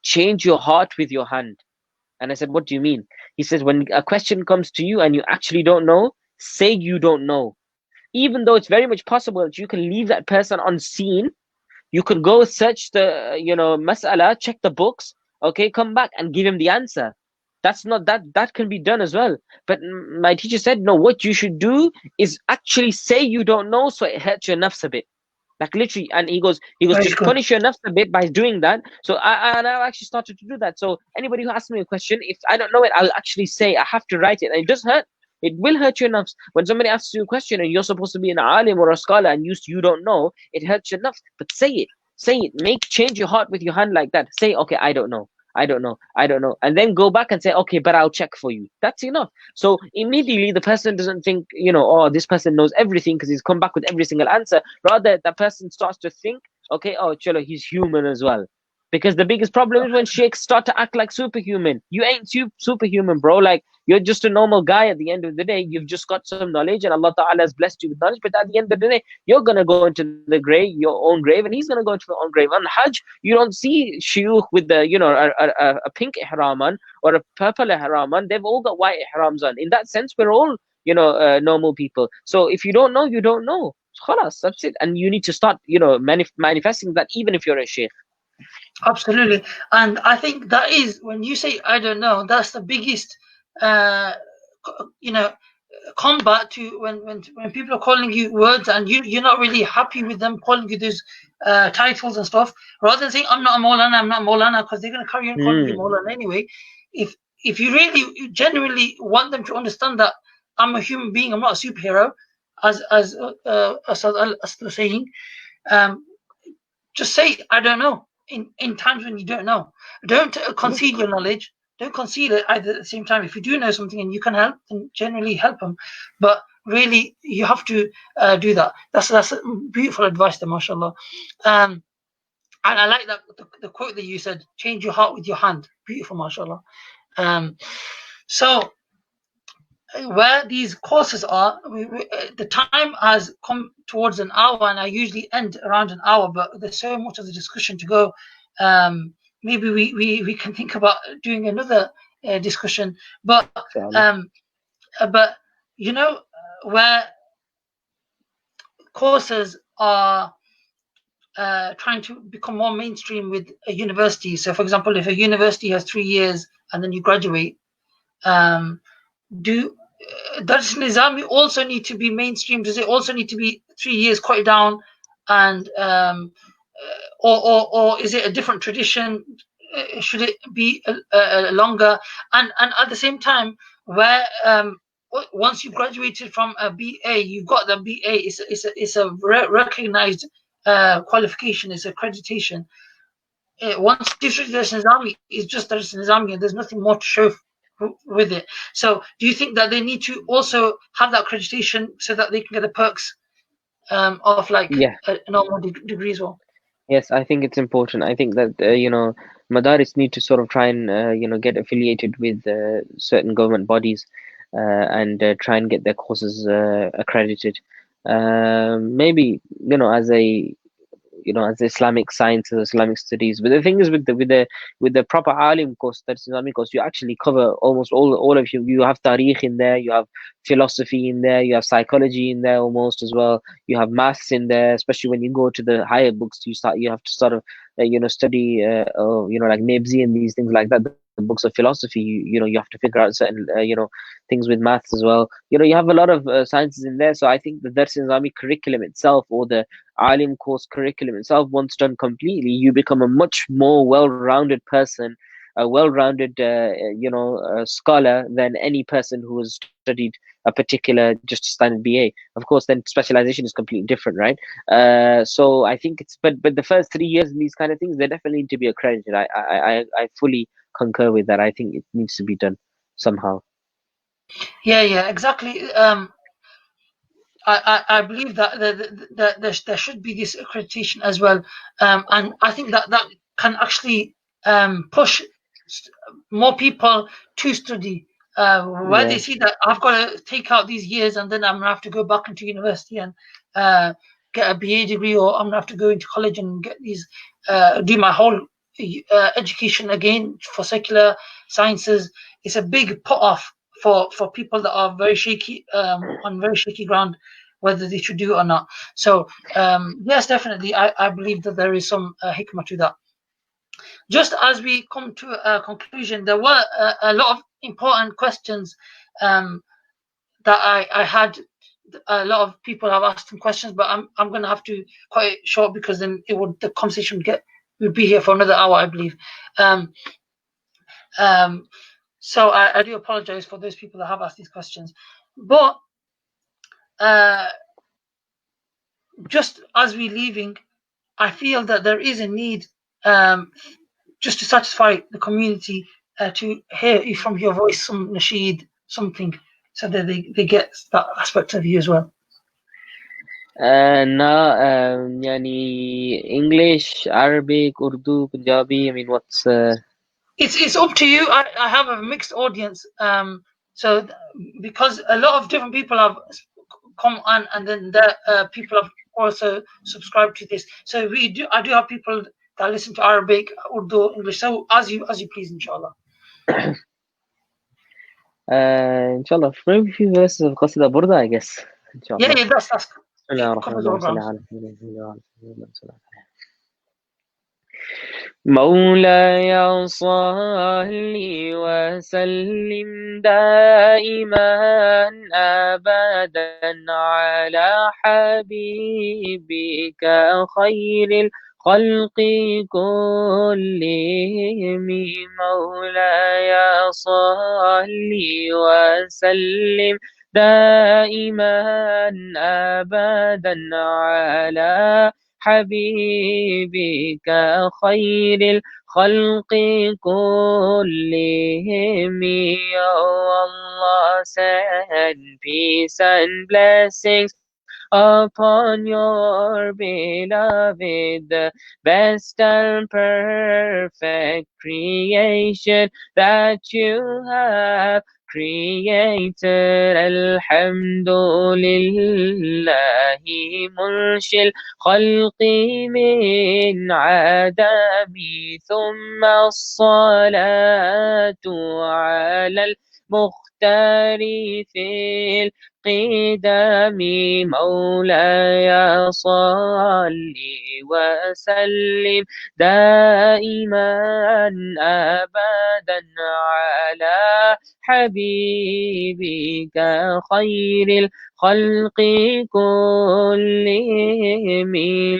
B: change your heart with your hand. And I said, what do you mean? He says, when a question comes to you and you actually don't know, say you don't know. Even though it's very much possible that you can leave that person unseen, you could go search the, mas'ala, check the books, okay, come back and give him the answer. That's not that can be done as well. But my teacher said, no, what you should do is actually say you don't know, so it hurts your nafs a bit. Like literally, and he goes
A: Very
B: to
A: good.
B: punish your nafs a bit by doing that. So I've actually started to do that. So anybody who asks me a question, if I don't know it, I'll actually say, I have to write it. And it does hurt. It will hurt your nafs. When somebody asks you a question and you're supposed to be an alim or a scholar and you don't know, it hurts your nafs. But say it. Say it. Change your heart with your hand like that. Say, okay, I don't know. I don't know. I don't know. And then go back and say, okay, but I'll check for you. That's enough. So immediately the person doesn't think, oh, this person knows everything because he's come back with every single answer. Rather, that person starts to think, okay, oh, chalo, he's human as well. Because the biggest problem is when sheikhs start to act like superhuman. You ain't superhuman, bro. Like, you're just a normal guy at the end of the day. You've just got some knowledge and Allah Ta'ala has blessed you with knowledge. But at the end of the day, you're going to go into the grave, your own grave, and he's going to go into the own grave. On Hajj, you don't see shuyukh with the, a pink ihram on or a purple ihram on. They've all got white ihrams on. In that sense, we're all normal people. So if you don't know, you don't know. Khalas, that's it. And you need to start, manifesting that even if you're a sheikh.
A: Absolutely. And I think that is when you say I don't know, that's the biggest uh you know combat to when people are calling you words and you're not really happy with them calling you those titles and stuff, rather than saying I'm not a Maulana, I'm not a Maulana, because they're going to carry on calling you
B: Hmm.
A: Maulana anyway. If you really genuinely want them to understand that I'm a human being, I'm not a superhero, as Asad was saying, um, just say I don't know in times when you don't know. Don't
B: Yeah.
A: conceal your knowledge. Don't conceal it either at the same time. If you do know something and you can help, then generally help them. But really, you have to do that. That's beautiful advice, there, mashallah. And I like that the quote that you said: "Change your heart with your hand." Beautiful, mashallah. Um, so where these courses are, the time has come towards an hour, and I usually end around an hour, but there's so much of the discussion to go. Maybe we can think about doing another discussion, but
B: Inshallah.
A: but you know where courses are trying to become more mainstream with a university. So, for example, if a university has 3 years and then you graduate, um, do does Nizami also need to be mainstream? Does it also need to be 3 years cut down, and or is it a different tradition? Should it be longer? And at the same time, where once you've graduated from a BA, you've got the BA. It's a recognized qualification. It's accreditation. Once district Nizami is just Dars Nizami, and there's nothing more to show with it. So, do you think that they need to also have that accreditation so that they can get the perks of like
B: Yeah.
A: a normal degree as well?
B: Yes, I think it's important. I think that Madaris need to sort of try and get affiliated with certain government bodies, and try and get their courses accredited. Maybe as a as Islamic sciences, Islamic studies. But the thing is, with the proper alim course, that's Islamic course, you actually cover almost all of you. You have tariq in there, you have philosophy in there, you have psychology in there almost as well. You have maths in there, especially when you go to the higher books. You have to sort of study like Nibsi and these things like that. The books of philosophy, you have to figure out certain things with maths as well. You have a lot of sciences in there. So I think the Dars Islamic curriculum itself, or the Alim course curriculum itself, once done completely, you become a much more well-rounded person, a well-rounded scholar than any person who has studied a particular just standard BA. Of course, then specialization is completely different, right? So I think but the first 3 years in these kind of things, they definitely need to be accredited. I fully concur with that. I think it needs to be done somehow.
A: Yeah, exactly. I believe that there should be this accreditation as well, and I think that can actually push more people to study. Where they
B: Yeah.
A: see that I've got to take out these years and then I'm gonna have to go back into university and get a BA degree, or I'm gonna have to go into college and get these do my whole education again for secular sciences. It's a big put off for people that are very shaky on very shaky ground, whether they should do it or not. So yes, definitely, I believe that there is some hikmah to that. Just as we come to a conclusion, there were a lot of important questions that I had. A lot of people have asked some questions, but I'm going to have to cut it short because then the conversation would be here for another hour, I believe. Um, um, so I do apologize for those people that have asked these questions, but uh, just as we're leaving, I feel that there is a need, just to satisfy the community, to hear from your voice some nasheed, something, so that they get that aspect of you as well.
B: يعني English, Arabic, Urdu, Punjabi. I mean, what's
A: It's up to you. I have a mixed audience, so because a lot of different people have come on, and then the people have also subscribed to this. So I do have people that listen to Arabic, Urdu, English. So as you please, inshallah.
B: inshallah, maybe few verses of Qasida Burda, I guess.
A: Yeah,
B: Inshallah.
A: yeah, that's
B: بسم الله
A: it
B: الرحمن
A: covers
B: الرحيم.
A: all
B: صل
A: grounds.
B: على محمد. مولاي صل وسلم دائما أبدا على حبيبك خير الخلق كلهم. مولاي صل وسلم دائما أبدا على حبيبك خير الخلق كلهم. Oh Allah, send peace and blessings upon your beloved, the best and perfect creation that you have created. Alhamdulillahi munshil خلق من عدم. ثم الصلاة على المختار في القدم. مولاي صل وسلم دائما أبدا على حبيبك خير الخلق كلهم.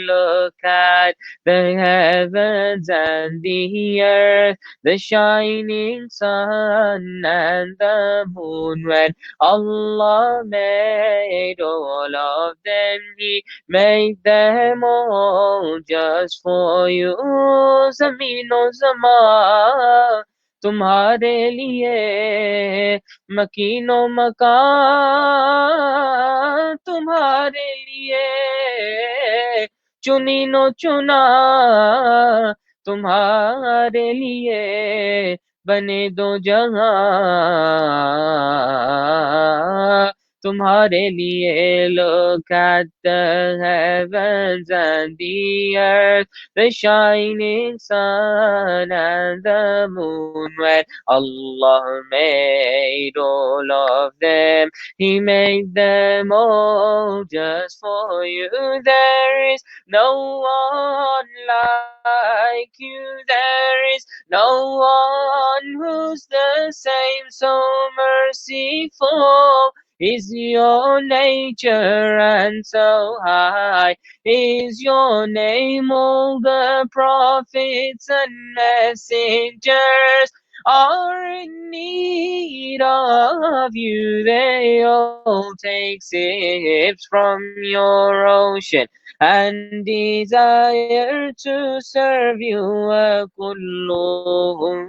B: Look at the heavens and the earth, the shining sun and the moon. When Allah made all of them, He made them all just for you. Zameen o Zaman तुम्हारे लिए, मकीनो मकान तुम्हारे लिए, चुनीनो चुना तुम्हारे लिए, बने दो जहां तुम्हारे लिए. Look at the heavens and the earth, the shining sun and the moon. When Allah made all of them, He made them all just for you. There is no one like you. There is no one who's the same. So merciful is your nature, and so high is your name. All the prophets and messengers are in need of you. They all take sips from your ocean and desire to serve you. وكلهم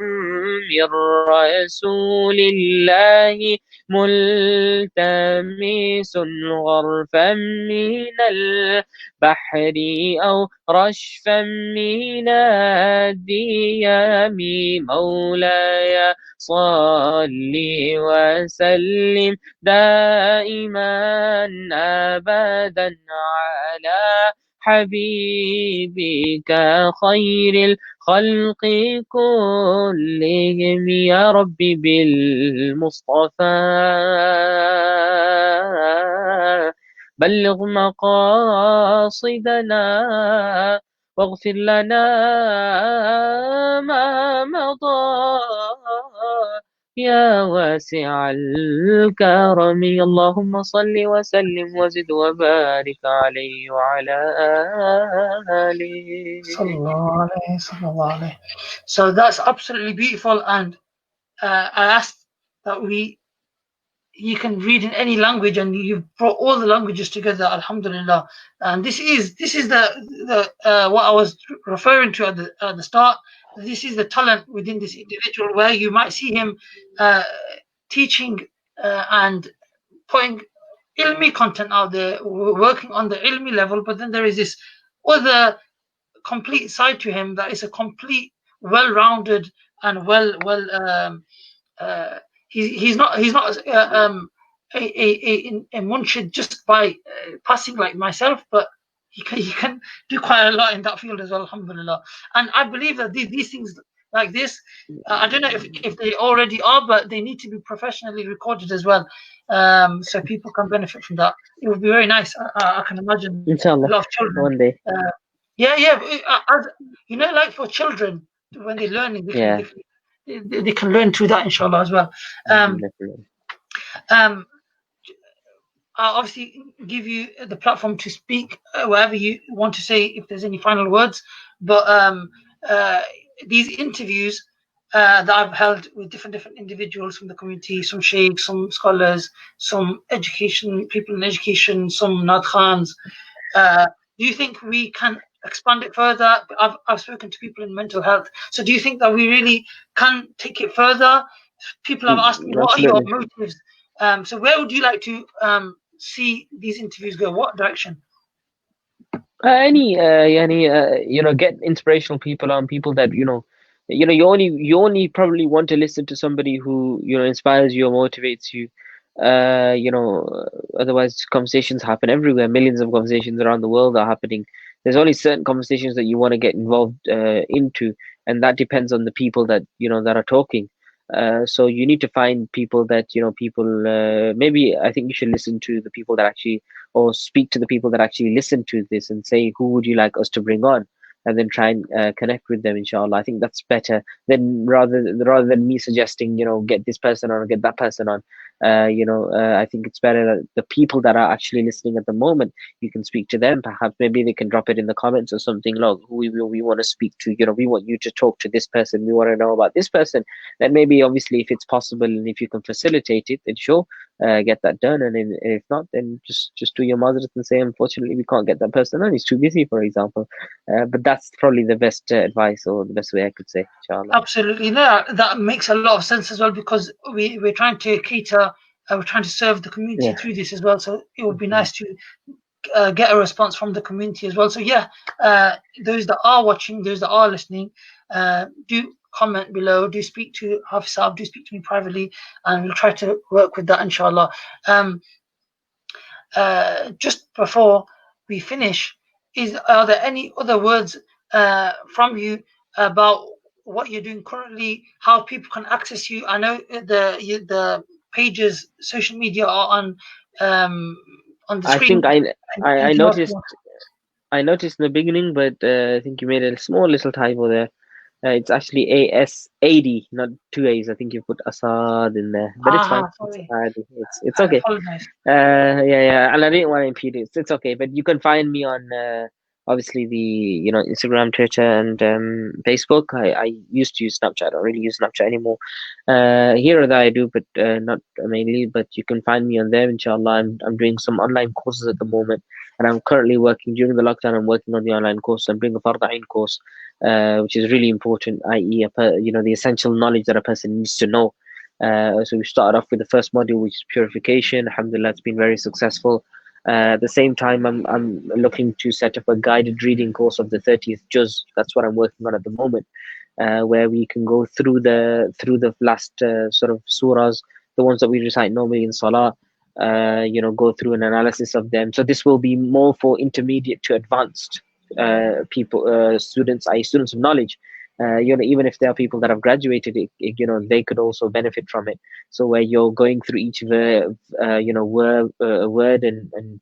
B: من رسول الله ملتمس غرفا من البحر أو رشفا من الديام. مولاي صل وسلم دائما أبدا على حبيبك خير الخلق كلهم. يا ربي بالمصطفى بلغ مقاصدنا واغفر لنا ما مضى يا واسع الكرم. اللهم صل وسلم وزد وبارك عليه وعلى آله.
A: Sallallahu alayhi, sallallahu alayhi. So that's absolutely beautiful, and I asked that you can read in any language, and you've brought all the languages together, alhamdulillah. And this is the what I was referring to at the start. This is the talent within this individual, where you might see him uh, teaching and putting ilmi content out there, working on the ilmi level, but then there is this other complete side to him that is a complete, well-rounded and he's not a munshid just by passing like myself, but he can do quite a lot in that field as well, alhamdulillah. And I believe that these things like this. I don't know if they already are, but they need to be professionally recorded as well, so people can benefit from that. It would be very nice. I can imagine a lot
B: Inshallah,
A: of children.
B: one day.
A: Uh, yeah, yeah. You know, like for children, when they're learning,
B: Yeah,
A: they can learn through that, inshallah, as well. Um,
B: definitely.
A: um, I'll obviously give you the platform to speak whatever you want to say if there's any final words. But uh, these interviews that I've held with different individuals from the community, some sheikhs, some scholars, some education people in education, some nadkhans. Uh, do you think we can expand it further? I've spoken to people in mental health. So do you think that we really can take it further? People have asked me, what are your
B: Absolutely.
A: motives? So where would you like to see these interviews go? What direction?
B: Get inspirational people on, people that you only probably want to listen to somebody who inspires you or motivates you. Otherwise conversations happen everywhere. Millions of conversations around the world are happening. There's only certain conversations that you want to get involved into, and that depends on the people that are talking. So you need to find people that people. Maybe I think you should listen to the people that actually, or speak to the people that actually listen to this and say, who would you like us to bring on? And then try and connect with them, inshallah. I think that's better than rather than me suggesting, get this person on or get that person on. I think it's better that the people that are actually listening at the moment, you can speak to them. Perhaps maybe they can drop it in the comments or something. Look, who we want to speak to. We want you to talk to this person. We want to know about this person. Then maybe, obviously, if it's possible and if you can facilitate it, then sure, get that done. And if not, then just do your mazrat and say, unfortunately, we can't get that person on. He's too busy, for example. But that's probably the best advice, or the best way I could say, inshallah.
A: Absolutely, no, that makes a lot of sense as well because we're trying to cater, we're trying to serve the community
B: Yeah.
A: through this as well. So it would be
B: Mhm.
A: nice to get a response from the community as well. So yeah, those that are watching, those that are listening, do comment below. Do speak to Hafsab. Do speak to me privately, and we'll try to work with that, inshallah. Um, just before we finish, are there any other words from you about what you're doing currently, how people can access you? I know the pages, social media are on the
B: I
A: screen.
B: think I
A: Anything else you
B: noticed
A: want?
B: I noticed in the beginning, but I think you made a small little typo there. It's actually ASAD, not two A's. I think you put Asad in there, but it's fine. It's
A: Sorry,
B: Adi. It's
A: I
B: okay.
A: apologize.
B: Yeah, and I didn't want to impede it. It's okay, but you can find me on obviously the Instagram, Twitter, and Facebook. I used to use Snapchat. I don't really use Snapchat anymore. Here or there I do, but not mainly. But you can find me on there, inshallah. I'm doing some online courses at the moment, and I'm currently working during the lockdown. I'm working on the online course. I'm doing a Farda Ain course, which is really important, i.e., the essential knowledge that a person needs to know. So we started off with the first module, which is purification. Alhamdulillah, it's been very successful. At the same time, I'm looking to set up a guided reading course of the 30th juz. That's what I'm working on at the moment, where we can go through the last sort of surahs, the ones that we recite normally in salah. Go through an analysis of them. So this will be more for intermediate to advanced people, students, i.e., students of knowledge. Even if there are people that have graduated, they could also benefit from it. So where you're going through each word and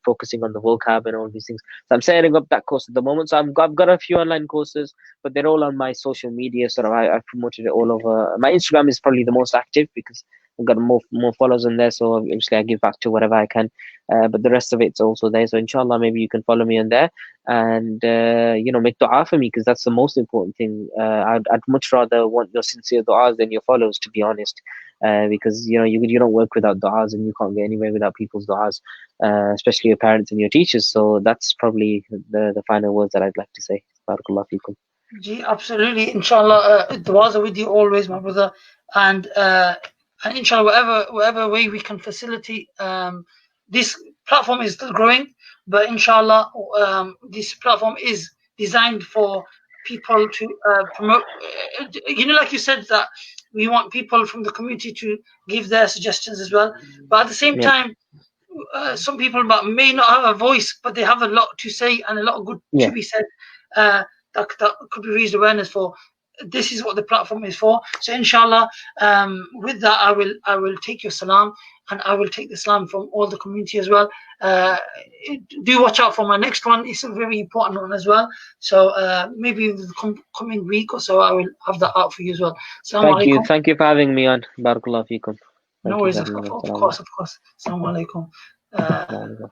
B: focusing on the vocab and all these things. So I'm setting up that course at the moment. So I've got a few online courses, but they're all on my social media. Sort of, I've promoted it all over. My Instagram is probably the most active because I've got more followers in there. So obviously I give back to whatever I can. But the rest of it's also there. So inshallah, maybe you can follow me on there and make dua for me, because that's the most important thing. I'd much rather want your sincere du'as than your followers, to be honest, because you don't work without du'as, and you can't get anywhere without people's du'as, especially your parents and your teachers. So that's probably the final words that I'd like to say. Barakallah fikum.
A: Ji, absolutely. Inshallah, du'as are with you always, my brother. And inshallah, whatever way we can facilitate, this platform is still growing, but inshallah, this platform is designed for people to promote. Like you said, that we want people from the community to give their suggestions as well. But at the same
B: Yep.
A: time, some people but may not have a voice, but they have a lot to say and a lot of good to
B: Yeah.
A: be said. That could be raised awareness for. this is what the platform is for. So inshallah, with that, I will take your salam, and I will take the salam from all the community as well. Do watch out for my next one. It's a very important one as well. So maybe in the coming week or so, I will have that out for you as well. Assalamu alaikum.
B: Thank you for having me on. Barakallah feekum.
A: No
B: Thank you
A: worries,
B: for
A: of
B: having me on.
A: course. Assalamu alaikum.
B: Assalamu alaikum.